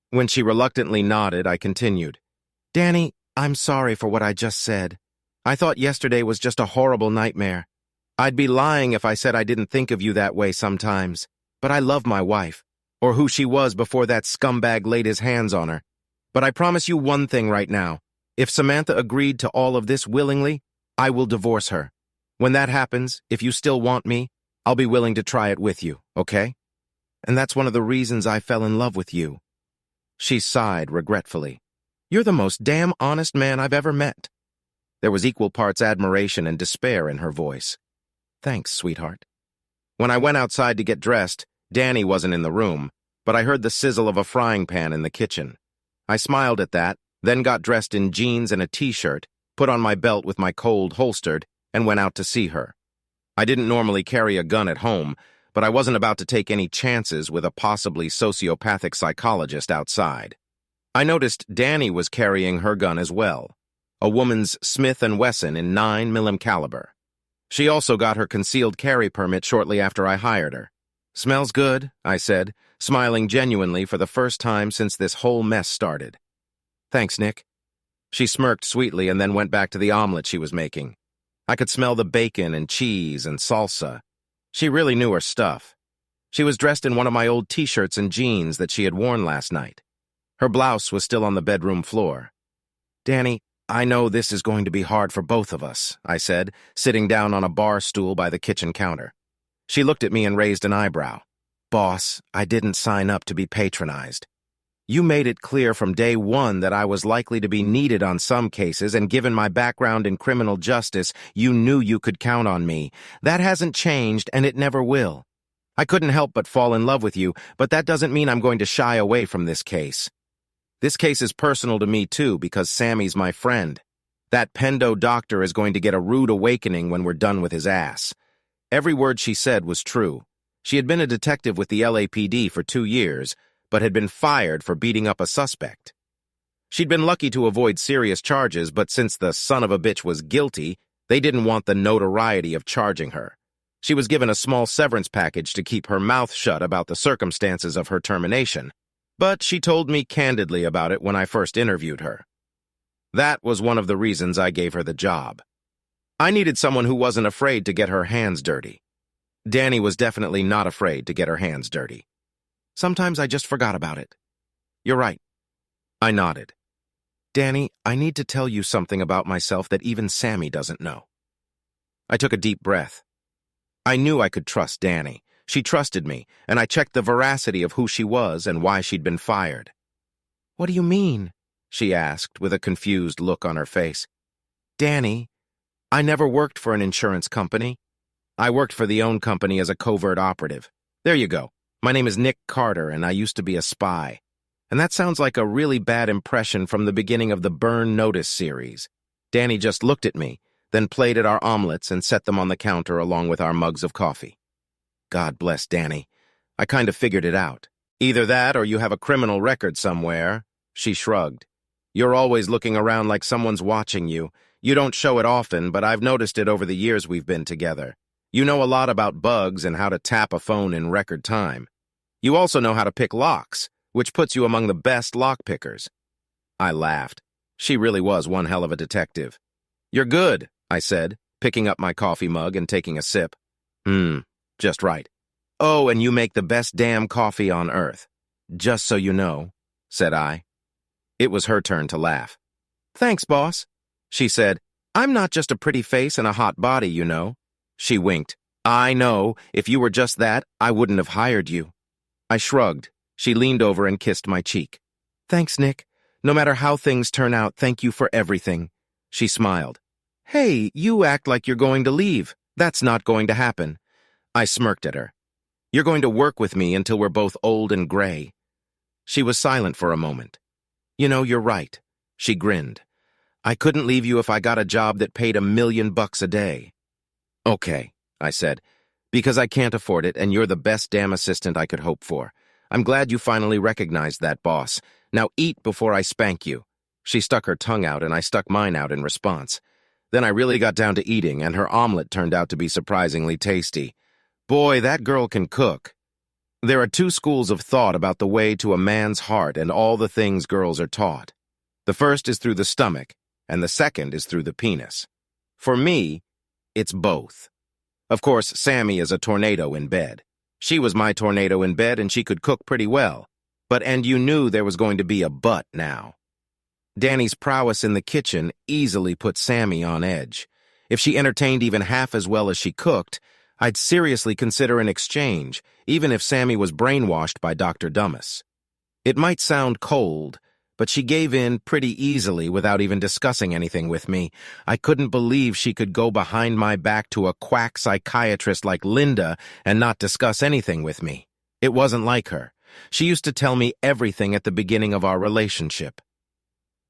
When she reluctantly nodded, I continued. "Danny, I'm sorry for what I just said. I thought yesterday was just a horrible nightmare. I'd be lying if I said I didn't think of you that way sometimes. But I love my wife, or who she was before that scumbag laid his hands on her. But I promise you one thing right now. If Samantha agreed to all of this willingly, I will divorce her. When that happens, if you still want me, I'll be willing to try it with you, okay? And that's one of the reasons I fell in love with you." She sighed regretfully. "You're the most damn honest man I've ever met." There was equal parts admiration and despair in her voice. "Thanks, sweetheart." When I went outside to get dressed, Danny wasn't in the room, but I heard the sizzle of a frying pan in the kitchen. I smiled at that, then got dressed in jeans and a t-shirt, put on my belt with my Colt holstered, and went out to see her. I didn't normally carry a gun at home, but I wasn't about to take any chances with a possibly sociopathic psychologist outside. I noticed Danny was carrying her gun as well, a woman's Smith & Wesson in 9mm caliber. She also got her concealed carry permit shortly after I hired her. "Smells good," I said, smiling genuinely for the first time since this whole mess started. "Thanks, Nick." She smirked sweetly and then went back to the omelet she was making. I could smell the bacon and cheese and salsa. She really knew her stuff. She was dressed in one of my old t-shirts and jeans that she had worn last night. Her blouse was still on the bedroom floor. "Danny, I know this is going to be hard for both of us," I said, sitting down on a bar stool by the kitchen counter. She looked at me and raised an eyebrow. "Boss, I didn't sign up to be patronized. You made it clear from day one that I was likely to be needed on some cases, and given my background in criminal justice, you knew you could count on me. That hasn't changed, and it never will. I couldn't help but fall in love with you, but that doesn't mean I'm going to shy away from this case. This case is personal to me, too, because Sammy's my friend. That Pendo doctor is going to get a rude awakening when we're done with his ass." Every word she said was true. She had been a detective with the LAPD for 2 years, but had been fired for beating up a suspect. She'd been lucky to avoid serious charges, but since the son of a bitch was guilty, they didn't want the notoriety of charging her. She was given a small severance package to keep her mouth shut about the circumstances of her termination, but she told me candidly about it when I first interviewed her. That was one of the reasons I gave her the job. I needed someone who wasn't afraid to get her hands dirty. Danny was definitely not afraid to get her hands dirty. Sometimes I just forgot about it. "You're right." I nodded. "Danny, I need to tell you something about myself that even Sammy doesn't know." I took a deep breath. I knew I could trust Danny. She trusted me, and I checked the veracity of who she was and why she'd been fired. "What do you mean?" she asked, with a confused look on her face. "Danny, I never worked for an insurance company. I worked for the own company as a covert operative. There you go. My name is Nick Carter, and I used to be a spy. And that sounds like a really bad impression from the beginning of the Burn Notice series." Danny just looked at me, then played at our omelets and set them on the counter along with our mugs of coffee. God bless Danny. I kind of figured it out. Either that or you have a criminal record somewhere. She shrugged. You're always looking around like someone's watching you. You don't show it often, but I've noticed it over the years we've been together. You know a lot about bugs and how to tap a phone in record time. You also know how to pick locks, which puts you among the best lockpickers. I laughed. She really was one hell of a detective. You're good, I said, picking up my coffee mug and taking a sip. Just right. Oh, and you make the best damn coffee on earth. Just so you know, said I. It was her turn to laugh. Thanks, boss, she said. I'm not just a pretty face and a hot body, you know. She winked. I know. If you were just that, I wouldn't have hired you. I shrugged. She leaned over and kissed my cheek. Thanks, Nick. No matter how things turn out, thank you for everything. She smiled. Hey, you act like you're going to leave. That's not going to happen. I smirked at her. You're going to work with me until we're both old and gray. She was silent for a moment. You know, you're right. She grinned. I couldn't leave you if I got a job that paid $1 million a day. Okay, I said, because I can't afford it and you're the best damn assistant I could hope for. I'm glad you finally recognized that, boss. Now eat before I spank you. She stuck her tongue out and I stuck mine out in response. Then I really got down to eating and her omelet turned out to be surprisingly tasty. Boy, that girl can cook. There are two schools of thought about the way to a man's heart and all the things girls are taught. The first is through the stomach, and the second is through the penis. For me, it's both. Of course, Sammy is a tornado in bed. She was my tornado in bed and she could cook pretty well. And you knew there was going to be a but now. Danny's prowess in the kitchen easily put Sammy on edge. If she entertained even half as well as she cooked, I'd seriously consider an exchange, even if Sammy was brainwashed by Dr. Dummas. It might sound cold, but she gave in pretty easily without even discussing anything with me. I couldn't believe she could go behind my back to a quack psychiatrist like Linda and not discuss anything with me. It wasn't like her. She used to tell me everything at the beginning of our relationship.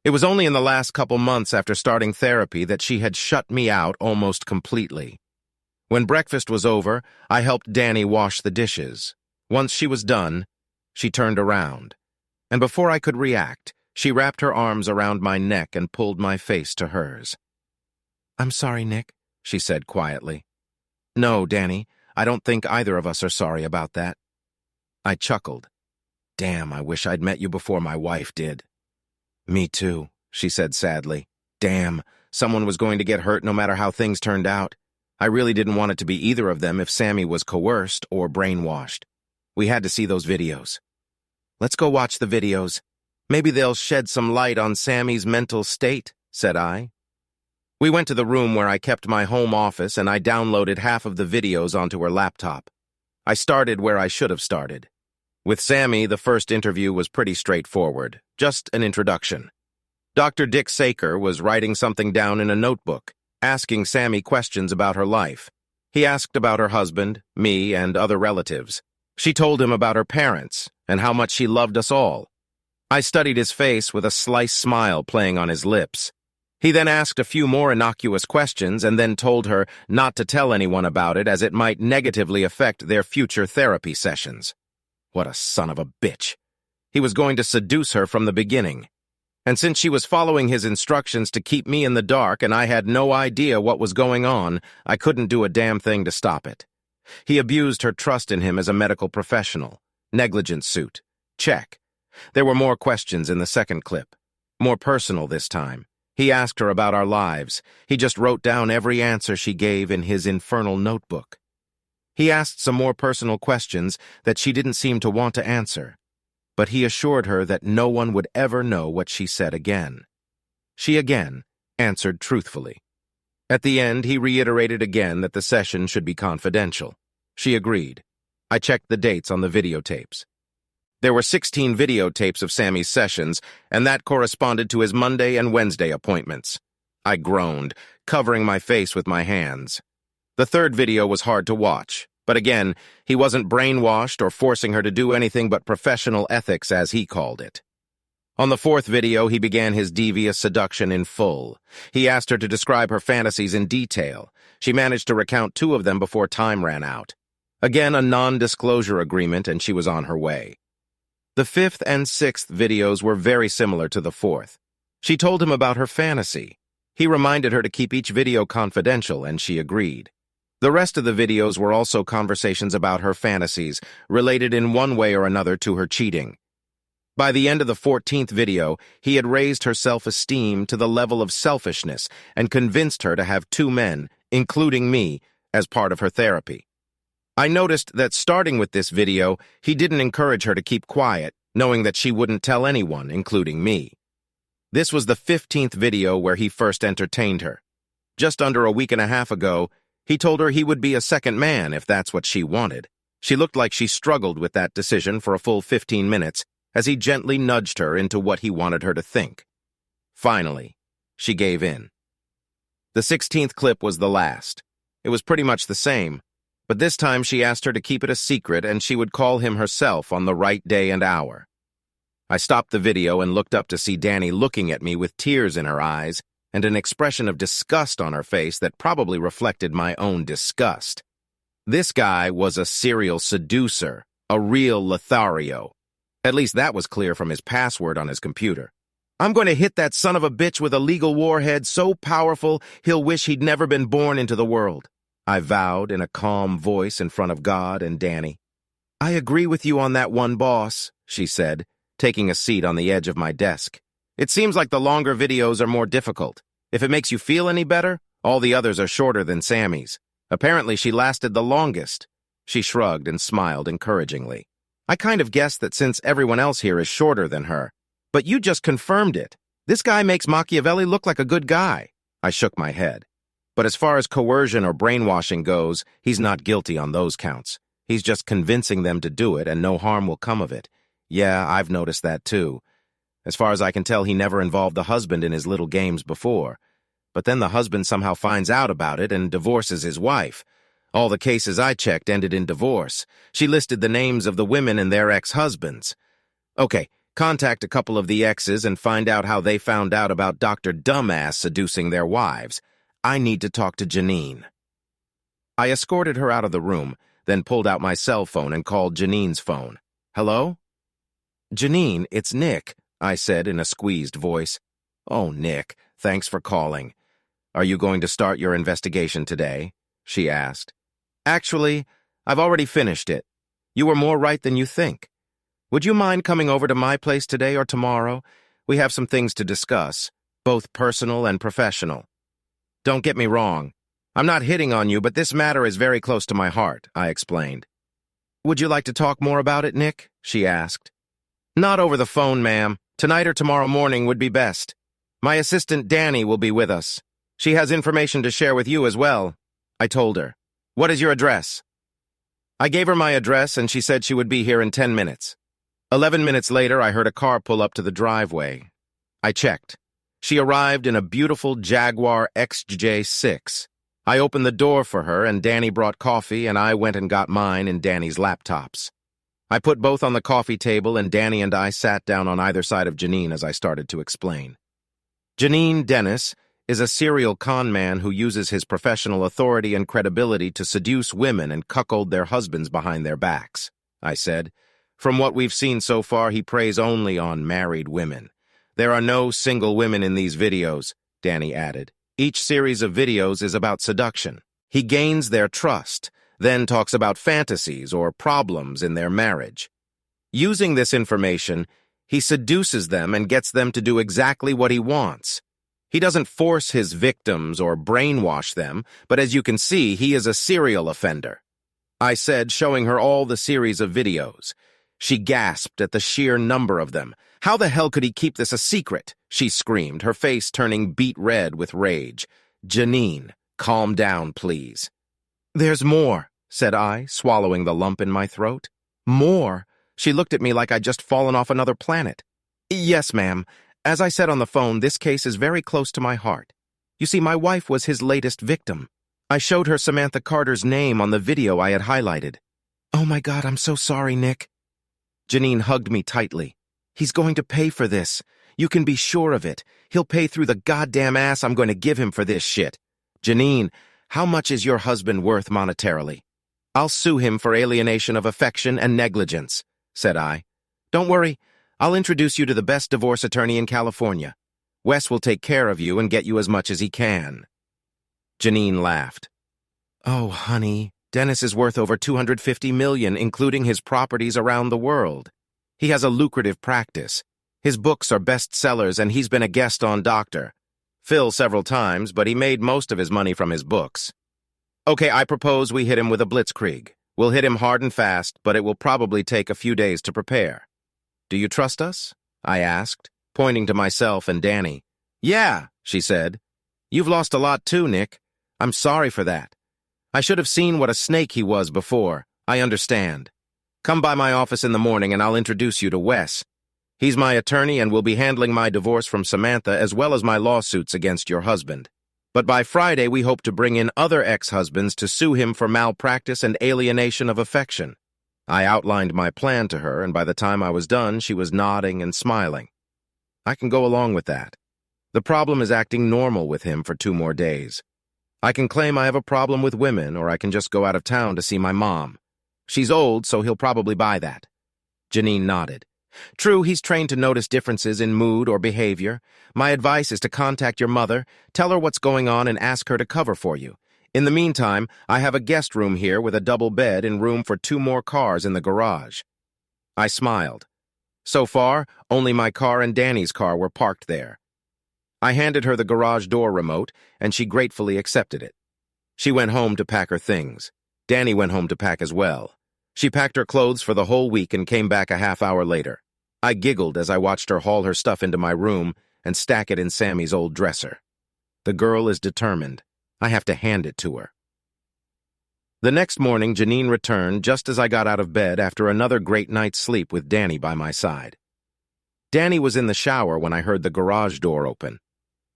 It was only in the last couple months after starting therapy that she had shut me out almost completely. When breakfast was over, I helped Danny wash the dishes. Once she was done, she turned around. And before I could react, she wrapped her arms around my neck and pulled my face to hers. I'm sorry, Nick, she said quietly. No, Danny, I don't think either of us are sorry about that. I chuckled. Damn, I wish I'd met you before my wife did. Me too, she said sadly. Damn, someone was going to get hurt no matter how things turned out. I really didn't want it to be either of them if Sammy was coerced or brainwashed. We had to see those videos. Let's go watch the videos. Maybe they'll shed some light on Sammy's mental state, said I. We went to the room where I kept my home office and I downloaded half of the videos onto her laptop. I started where I should have started. With Sammy, the first interview was pretty straightforward, just an introduction. Dr. Dick Saker was writing something down in a notebook, asking Sammy questions about her life. He asked about her husband, me, and other relatives. She told him about her parents and how much she loved us all. I studied his face with a slight smile playing on his lips. He then asked a few more innocuous questions and then told her not to tell anyone about it as it might negatively affect their future therapy sessions. What a son of a bitch. He was going to seduce her from the beginning. And since she was following his instructions to keep me in the dark and I had no idea what was going on, I couldn't do a damn thing to stop it. He abused her trust in him as a medical professional. Negligence suit. Check. There were more questions in the second clip. More personal this time. He asked her about our lives. He just wrote down every answer she gave in his infernal notebook. He asked some more personal questions that she didn't seem to want to answer, but he assured her that no one would ever know what she said again. She again answered truthfully. At the end, he reiterated again that the session should be confidential. She agreed. I checked the dates on the videotapes. There were 16 videotapes of Sammy's sessions, and that corresponded to his Monday and Wednesday appointments. I groaned, covering my face with my hands. The third video was hard to watch, but again, he wasn't brainwashed or forcing her to do anything but professional ethics, as he called it. On the fourth video, he began his devious seduction in full. He asked her to describe her fantasies in detail. She managed to recount 2 of them before time ran out. Again, a non-disclosure agreement, and she was on her way. The fifth and sixth videos were very similar to the fourth. She told him about her fantasy. He reminded her to keep each video confidential, and she agreed. The rest of the videos were also conversations about her fantasies, related in one way or another to her cheating. By the end of the 14th video, he had raised her self-esteem to the level of selfishness and convinced her to have 2 men, including me, as part of her therapy. I noticed that starting with this video, he didn't encourage her to keep quiet, knowing that she wouldn't tell anyone, including me. This was the 15th video where he first entertained her. Just under a week and a half ago, he told her he would be a second man if that's what she wanted. She looked like she struggled with that decision for a full 15 minutes as he gently nudged her into what he wanted her to think. Finally, she gave in. The 16th clip was the last. It was pretty much the same, but this time she asked her to keep it a secret and she would call him herself on the right day and hour. I stopped the video and looked up to see Danny looking at me with tears in her eyes and an expression of disgust on her face that probably reflected my own disgust. This guy was a serial seducer, a real Lothario. At least that was clear from his password on his computer. I'm going to hit that son of a bitch with a legal warhead so powerful he'll wish he'd never been born into the world, I vowed in a calm voice in front of God and Danny. I agree with you on that one, boss, she said, taking a seat on the edge of my desk. It seems like the longer videos are more difficult. If it makes you feel any better, all the others are shorter than Sammy's. Apparently she lasted the longest. She shrugged and smiled encouragingly. I kind of guessed that since everyone else here is shorter than her. But you just confirmed it. This guy makes Machiavelli look like a good guy. I shook my head. But as far as coercion or brainwashing goes, he's not guilty on those counts. He's just convincing them to do it and no harm will come of it. Yeah, I've noticed that too. As far as I can tell, he never involved the husband in his little games before. But then the husband somehow finds out about it and divorces his wife. All the cases I checked ended in divorce. She listed the names of the women and their ex-husbands. Okay, contact a couple of the exes and find out how they found out about Dr. Dumbass seducing their wives. I need to talk to Janine. I escorted her out of the room, then pulled out my cell phone and called Janine's phone. Hello? Janine, it's Nick, I said in a squeezed voice. Oh, Nick, thanks for calling. Are you going to start your investigation today? She asked. Actually, I've already finished it. You were more right than you think. Would you mind coming over to my place today or tomorrow? We have some things to discuss, both personal and professional. Don't get me wrong. I'm not hitting on you, but this matter is very close to my heart, I explained. Would you like to talk more about it, Nick? She asked. Not over the phone, ma'am. Tonight or tomorrow morning would be best. My assistant Danny will be with us. She has information to share with you as well. I told her. What is your address? I gave her my address and she said she would be here in 10 minutes. 11 minutes later, I heard a car pull up to the driveway. I checked. She arrived in a beautiful Jaguar XJ6. I opened the door for her and Danny brought coffee and I went and got mine in Danny's laptops. I put both on the coffee table and Danny and I sat down on either side of Janine as I started to explain. Janine Dennis is a serial con man who uses his professional authority and credibility to seduce women and cuckold their husbands behind their backs, I said. From what we've seen so far, he preys only on married women. There are no single women in these videos, Danny added. Each series of videos is about seduction. He gains their trust, then talks about fantasies or problems in their marriage. Using this information, he seduces them and gets them to do exactly what he wants. He doesn't force his victims or brainwash them, but as you can see, he is a serial offender. I said, showing her all the series of videos. She gasped at the sheer number of them. How the hell could he keep this a secret? She screamed, her face turning beet red with rage. Janine, calm down, please. There's more, said I, swallowing the lump in my throat. More? She looked at me like I'd just fallen off another planet. Yes, ma'am. As I said on the phone, this case is very close to my heart. You see, my wife was his latest victim. I showed her Samantha Carter's name on the video I had highlighted. Oh my God, I'm so sorry, Nick. Janine hugged me tightly. He's going to pay for this. You can be sure of it. He'll pay through the goddamn ass I'm going to give him for this shit. Janine, how much is your husband worth monetarily? I'll sue him for alienation of affection and negligence, said I. Don't worry, I'll introduce you to the best divorce attorney in California. Wes will take care of you and get you as much as he can. Janine laughed. Oh, honey, Dennis is worth over $250 million, including his properties around the world. He has a lucrative practice. His books are bestsellers, and he's been a guest on Dr. Phil several times, but he made most of his money from his books. Okay, I propose we hit him with a blitzkrieg. We'll hit him hard and fast, but it will probably take a few days to prepare. Do you trust us? I asked, pointing to myself and Danny. Yeah, she said. You've lost a lot too, Nick. I'm sorry for that. I should have seen what a snake he was before. I understand. Come by my office in the morning and I'll introduce you to Wes. He's my attorney and will be handling my divorce from Samantha as well as my lawsuits against your husband. But by Friday, we hope to bring in other ex-husbands to sue him for malpractice and alienation of affection. I outlined my plan to her, and by the time I was done, she was nodding and smiling. I can go along with that. The problem is acting normal with him for 2 more days. I can claim I have a problem with women, or I can just go out of town to see my mom. She's old, so he'll probably buy that. Janine nodded. True, he's trained to notice differences in mood or behavior. My advice is to contact your mother, tell her what's going on, and ask her to cover for you. In the meantime, I have a guest room here with a double bed and room for 2 more cars in the garage. I smiled. So far, only my car and Danny's car were parked there. I handed her the garage door remote, and she gratefully accepted it. She went home to pack her things. Danny went home to pack as well. She packed her clothes for the whole week and came back a half hour later. I giggled as I watched her haul her stuff into my room and stack it in Sammy's old dresser. The girl is determined. I have to hand it to her. The next morning, Janine returned just as I got out of bed after another great night's sleep with Danny by my side. Danny was in the shower when I heard the garage door open.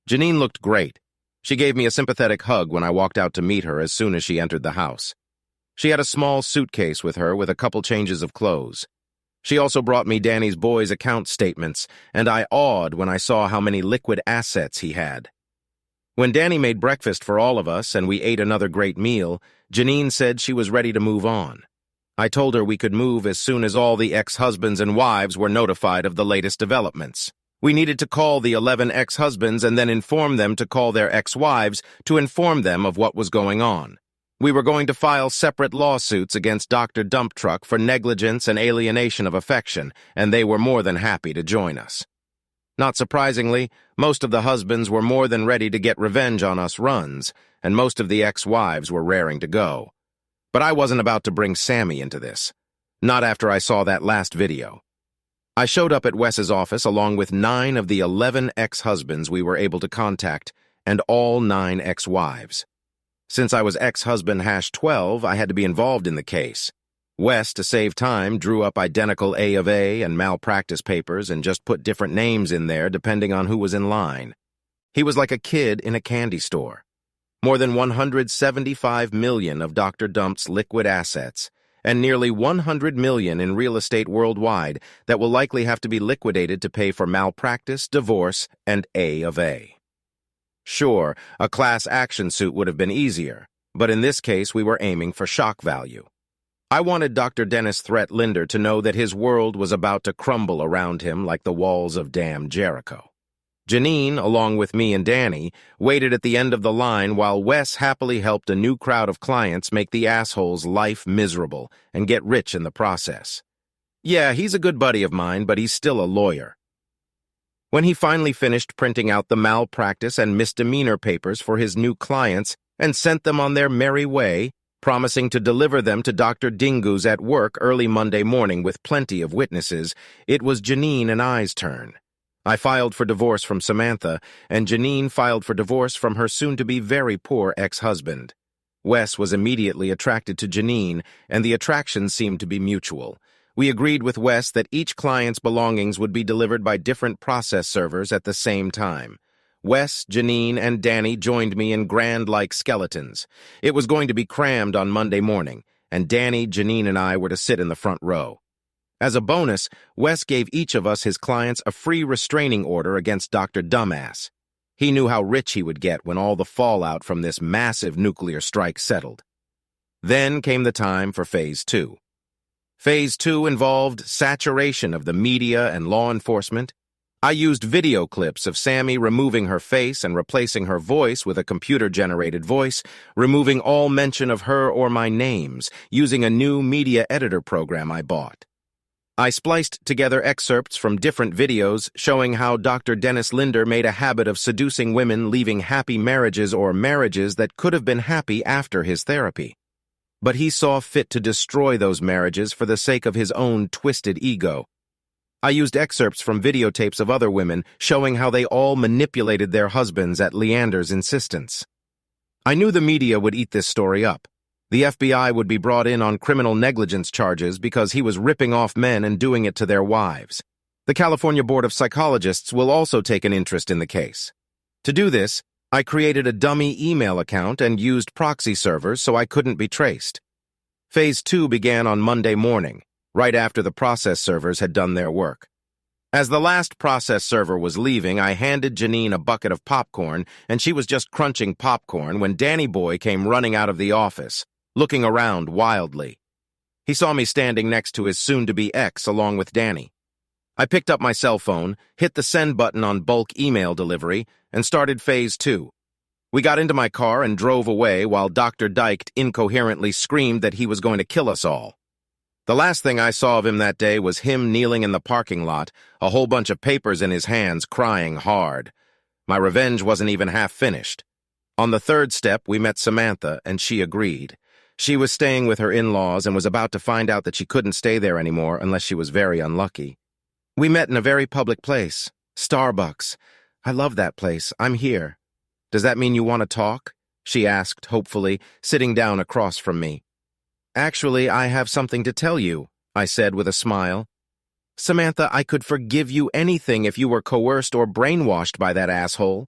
Janine looked great. She gave me a sympathetic hug when I walked out to meet her as soon as she entered the house. She had a small suitcase with her with a couple changes of clothes. She also brought me Danny's boys' account statements, and I awed when I saw how many liquid assets he had. When Danny made breakfast for all of us and we ate another great meal, Janine said she was ready to move on. I told her we could move as soon as all the ex-husbands and wives were notified of the latest developments. We needed to call the 11 ex-husbands and then inform them to call their ex-wives to inform them of what was going on. We were going to file separate lawsuits against Dr. Dump Truck for negligence and alienation of affection, and they were more than happy to join us. Not surprisingly, most of the husbands were more than ready to get revenge on us runs, and most of the ex-wives were raring to go. But I wasn't about to bring Sammy into this. Not after I saw that last video. I showed up at Wes's office along with 9 of the 11 ex-husbands we were able to contact, and all 9 ex-wives. Since I was ex-husband #12, I had to be involved in the case. Wes, to save time, drew up identical A of A and malpractice papers and just put different names in there depending on who was in line. He was like a kid in a candy store. More than $175 million of Dr. Dump's liquid assets, and nearly $100 million in real estate worldwide that will likely have to be liquidated to pay for malpractice, divorce, and A of A. Sure, a class action suit would have been easier, but in this case we were aiming for shock value. I wanted Dr. Dennis Threat Linder to know that his world was about to crumble around him like the walls of damn Jericho. Janine, along with me and Danny, waited at the end of the line while Wes happily helped a new crowd of clients make the asshole's life miserable and get rich in the process. Yeah, he's a good buddy of mine, but he's still a lawyer. When he finally finished printing out the malpractice and misdemeanor papers for his new clients and sent them on their merry way, promising to deliver them to Dr. Dingoes at work early Monday morning with plenty of witnesses, it was Janine and I's turn. I filed for divorce from Samantha, and Janine filed for divorce from her soon-to-be very poor ex-husband. Wes was immediately attracted to Janine, and the attraction seemed to be mutual. We agreed with Wes that each client's belongings would be delivered by different process servers at the same time. Wes, Janine, and Danny joined me in grand-like skeletons. It was going to be crammed on Monday morning, and Danny, Janine, and I were to sit in the front row. As a bonus, Wes gave each of us his clients a free restraining order against Dr. Dumbass. He knew how rich he would get when all the fallout from this massive nuclear strike settled. Then came the time for Phase 2. Phase 2 involved saturation of the media and law enforcement. I used video clips of Sammy removing her face and replacing her voice with a computer-generated voice, removing all mention of her or my names, using a new media editor program I bought. I spliced together excerpts from different videos showing how Dr. Dennis Linder made a habit of seducing women leaving happy marriages or marriages that could have been happy after his therapy. But he saw fit to destroy those marriages for the sake of his own twisted ego. I used excerpts from videotapes of other women showing how they all manipulated their husbands at Leander's insistence. I knew the media would eat this story up. The FBI would be brought in on criminal negligence charges because he was ripping off men and doing it to their wives. The California Board of Psychologists will also take an interest in the case. To do this, I created a dummy email account and used proxy servers so I couldn't be traced. Phase 2 began on Monday morning, right after the process servers had done their work. As the last process server was leaving, I handed Janine a bucket of popcorn, and she was just crunching popcorn when Danny Boy came running out of the office, looking around wildly. He saw me standing next to his soon-to-be ex along with Danny. I picked up my cell phone, hit the send button on bulk email delivery, and started Phase 2. We got into my car and drove away while Dr. Dykes incoherently screamed that he was going to kill us all. The last thing I saw of him that day was him kneeling in the parking lot, a whole bunch of papers in his hands, crying hard. My revenge wasn't even half finished. On the third step, we met Samantha, and she agreed. She was staying with her in-laws and was about to find out that she couldn't stay there anymore unless she was very unlucky. We met in a very public place, Starbucks. I love that place. I'm here. Does that mean you want to talk? She asked, hopefully, sitting down across from me. Actually, I have something to tell you, I said with a smile. Samantha, I could forgive you anything if you were coerced or brainwashed by that asshole.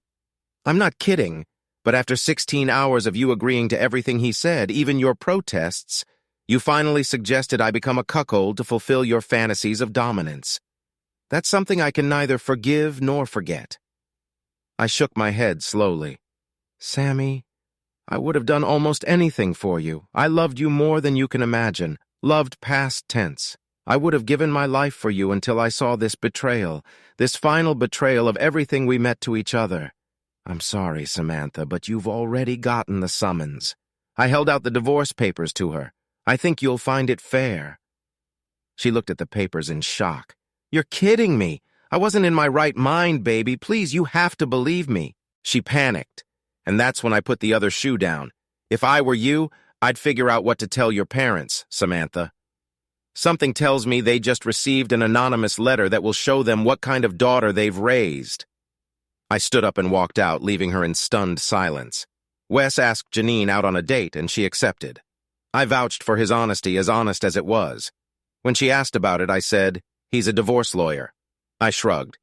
I'm not kidding, but after 16 hours of you agreeing to everything he said, even your protests, you finally suggested I become a cuckold to fulfill your fantasies of dominance. That's something I can neither forgive nor forget. I shook my head slowly. Sammy, I would have done almost anything for you. I loved you more than you can imagine. Loved past tense. I would have given my life for you until I saw this betrayal, this final betrayal of everything we meant to each other. I'm sorry, Samantha, but you've already gotten the summons. I held out the divorce papers to her. I think you'll find it fair. She looked at the papers in shock. You're kidding me. I wasn't in my right mind, baby. Please, you have to believe me. She panicked. And that's when I put the other shoe down. If I were you, I'd figure out what to tell your parents, Samantha. Something tells me they just received an anonymous letter that will show them what kind of daughter they've raised. I stood up and walked out, leaving her in stunned silence. Wes asked Janine out on a date, and she accepted. I vouched for his honesty, as honest as it was. When she asked about it, I said, he's a divorce lawyer. I shrugged.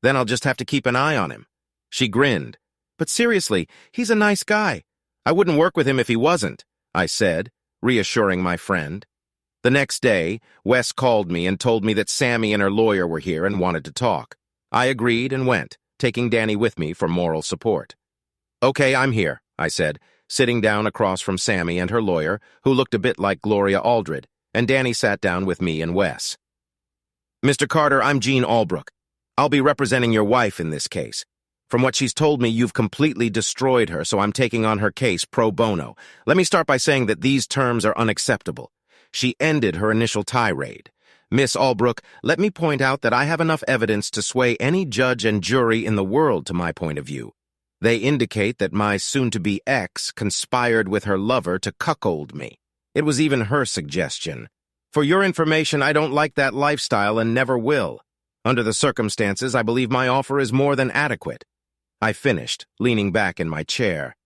Then I'll just have to keep an eye on him. She grinned. But seriously, he's a nice guy. I wouldn't work with him if he wasn't, I said, reassuring my friend. The next day, Wes called me and told me that Sammy and her lawyer were here and wanted to talk. I agreed and went, taking Danny with me for moral support. Okay, I'm here, I said, sitting down across from Sammy and her lawyer, who looked a bit like Gloria Aldred, and Danny sat down with me and Wes. Mr. Carter, I'm Jean Albrook. I'll be representing your wife in this case. From what she's told me, you've completely destroyed her, so I'm taking on her case pro bono. Let me start by saying that these terms are unacceptable. She ended her initial tirade. Miss Albrook, let me point out that I have enough evidence to sway any judge and jury in the world to my point of view. They indicate that my soon-to-be ex conspired with her lover to cuckold me. It was even her suggestion. For your information, I don't like that lifestyle and never will. Under the circumstances, I believe my offer is more than adequate. I finished, leaning back in my chair.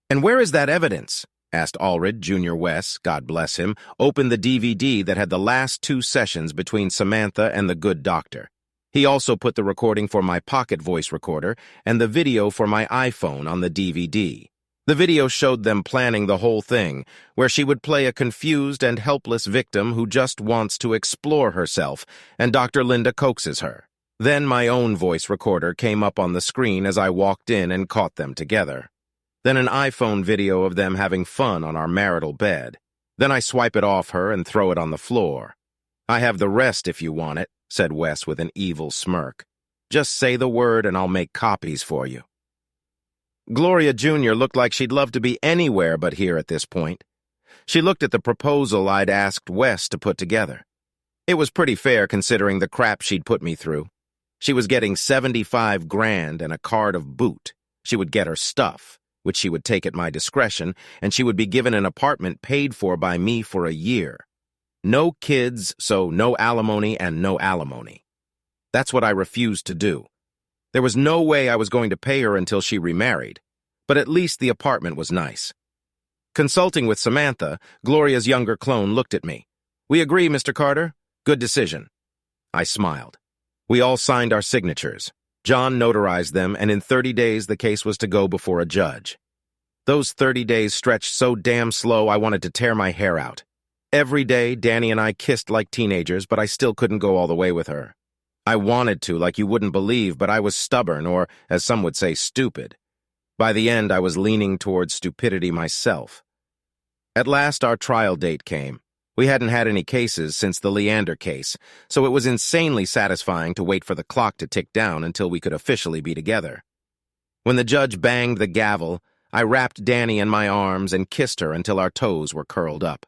And where is that evidence? Asked Allred, Jr. Wes, God bless him, opened the DVD that had the last 2 sessions between Samantha and the good doctor. He also put the recording for my pocket voice recorder and the video for my iPhone on the DVD. The video showed them planning the whole thing, where she would play a confused and helpless victim who just wants to explore herself, and Dr. Linda coaxes her. Then my own voice recorder came up on the screen as I walked in and caught them together. Then an iPhone video of them having fun on our marital bed. Then I swipe it off her and throw it on the floor. I have the rest if you want it, said Wes with an evil smirk. Just say the word and I'll make copies for you. Gloria Jr. looked like she'd love to be anywhere but here at this point. She looked at the proposal I'd asked Wes to put together. It was pretty fair considering the crap she'd put me through. She was getting 75 grand and a card of boot. She would get her stuff, which she would take at my discretion, and she would be given an apartment paid for by me for a year. No kids, so no alimony and no alimony. That's what I refused to do. There was no way I was going to pay her until she remarried, but at least the apartment was nice. Consulting with Samantha, Gloria's younger clone looked at me. We agree, Mr. Carter. Good decision. I smiled. We all signed our signatures. John notarized them, and in 30 days the case was to go before a judge. Those 30 days stretched so damn slow I wanted to tear my hair out. Every day, Danny and I kissed like teenagers, but I still couldn't go all the way with her. I wanted to, like you wouldn't believe, but I was stubborn, or, as some would say, stupid. By the end, I was leaning towards stupidity myself. At last, our trial date came. We hadn't had any cases since the Leander case, so it was insanely satisfying to wait for the clock to tick down until we could officially be together. When the judge banged the gavel, I wrapped Danny in my arms and kissed her until our toes were curled up.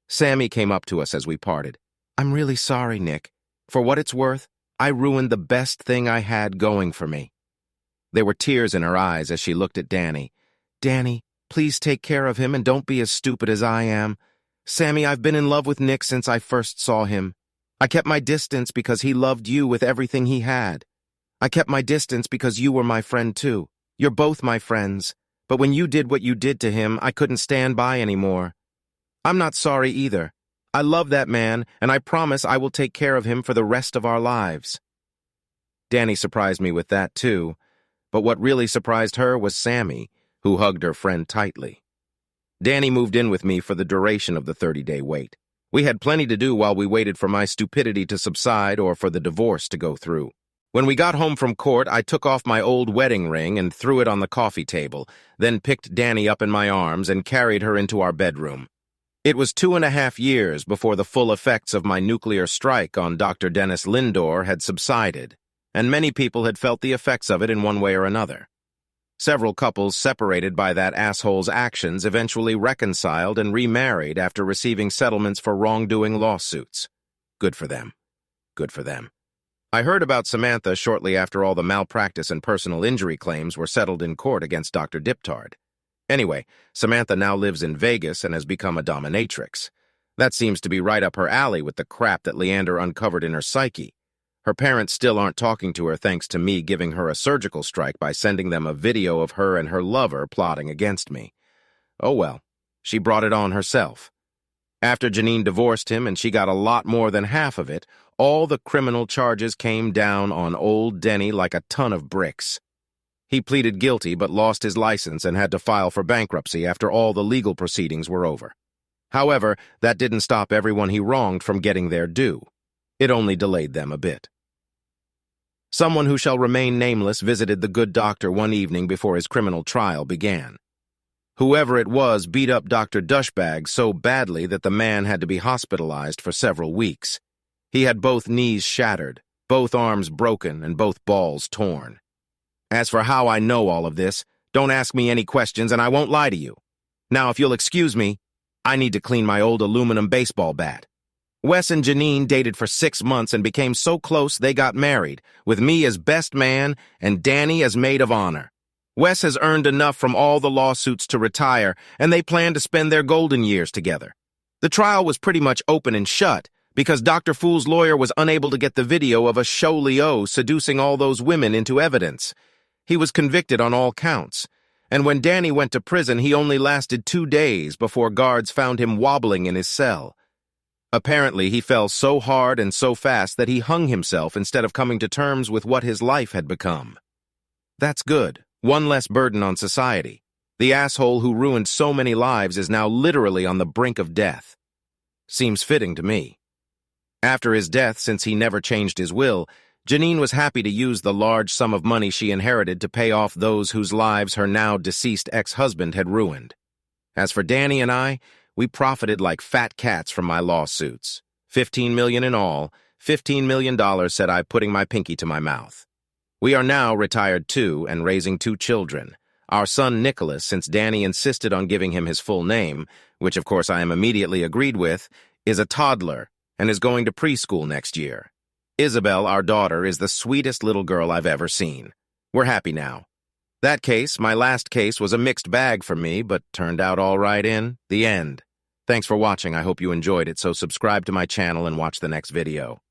Sammy came up to us as we parted. I'm really sorry, Nick. For what it's worth, I ruined the best thing I had going for me. There were tears in her eyes as she looked at Danny. Danny, please take care of him and don't be as stupid as I am. Sammy, I've been in love with Nick since I first saw him. I kept my distance because he loved you with everything he had. I kept my distance because you were my friend too. You're both my friends. But when you did what you did to him, I couldn't stand by anymore. I'm not sorry either. I love that man, and I promise I will take care of him for the rest of our lives. Danny surprised me with that too, but what really surprised her was Sammy, who hugged her friend tightly. Danny moved in with me for the duration of the 30-day wait. We had plenty to do while we waited for my stupidity to subside or for the divorce to go through. When we got home from court, I took off my old wedding ring and threw it on the coffee table, then picked Danny up in my arms and carried her into our bedroom. It was 2.5 years before the full effects of my nuclear strike on Dr. Dennis Lindor had subsided, and many people had felt the effects of it in one way or another. Several couples separated by that asshole's actions eventually reconciled and remarried after receiving settlements for wrongdoing lawsuits. Good for them. Good for them. I heard about Samantha shortly after all the malpractice and personal injury claims were settled in court against Dr. Diptard. Anyway, Samantha now lives in Vegas and has become a dominatrix. That seems to be right up her alley with the crap that Leander uncovered in her psyche. Her parents still aren't talking to her thanks to me giving her a surgical strike by sending them a video of her and her lover plotting against me. Oh well, she brought it on herself. After Janine divorced him and she got a lot more than half of it, all the criminal charges came down on old Denny like a ton of bricks. He pleaded guilty but lost his license and had to file for bankruptcy after all the legal proceedings were over. However, that didn't stop everyone he wronged from getting their due. It only delayed them a bit. Someone who shall remain nameless visited the good doctor one evening before his criminal trial began. Whoever it was beat up Dr. Dushbag so badly that the man had to be hospitalized for several weeks. He had both knees shattered, both arms broken, and both balls torn. As for how I know all of this, don't ask me any questions and I won't lie to you. Now, if you'll excuse me, I need to clean my old aluminum baseball bat. Wes and Janine dated for 6 months and became so close they got married, with me as best man and Danny as maid of honor. Wes has earned enough from all the lawsuits to retire, and they plan to spend their golden years together. The trial was pretty much open and shut, because Dr. Fool's lawyer was unable to get the video of a show-Leo seducing all those women into evidence. He was convicted on all counts, and when Danny went to prison, he only lasted 2 days before guards found him wobbling in his cell. Apparently, he fell so hard and so fast that he hung himself instead of coming to terms with what his life had become. That's good. One less burden on society. The asshole who ruined so many lives is now literally on the brink of death. Seems fitting to me. After his death, since he never changed his will, Janine was happy to use the large sum of money she inherited to pay off those whose lives her now deceased ex-husband had ruined. As for Danny and I, we profited like fat cats from my lawsuits. $15 million in all, $15 million said I, putting my pinky to my mouth. We are now retired too and raising 2 children. Our son Nicholas, since Danny insisted on giving him his full name, which of course I am immediately agreed with, is a toddler and is going to preschool next year. Isabel, our daughter, is the sweetest little girl I've ever seen. We're happy now. That case, my last case, was a mixed bag for me, but turned out all right in the end. Thanks for watching. I hope you enjoyed it, so subscribe to my channel and watch the next video.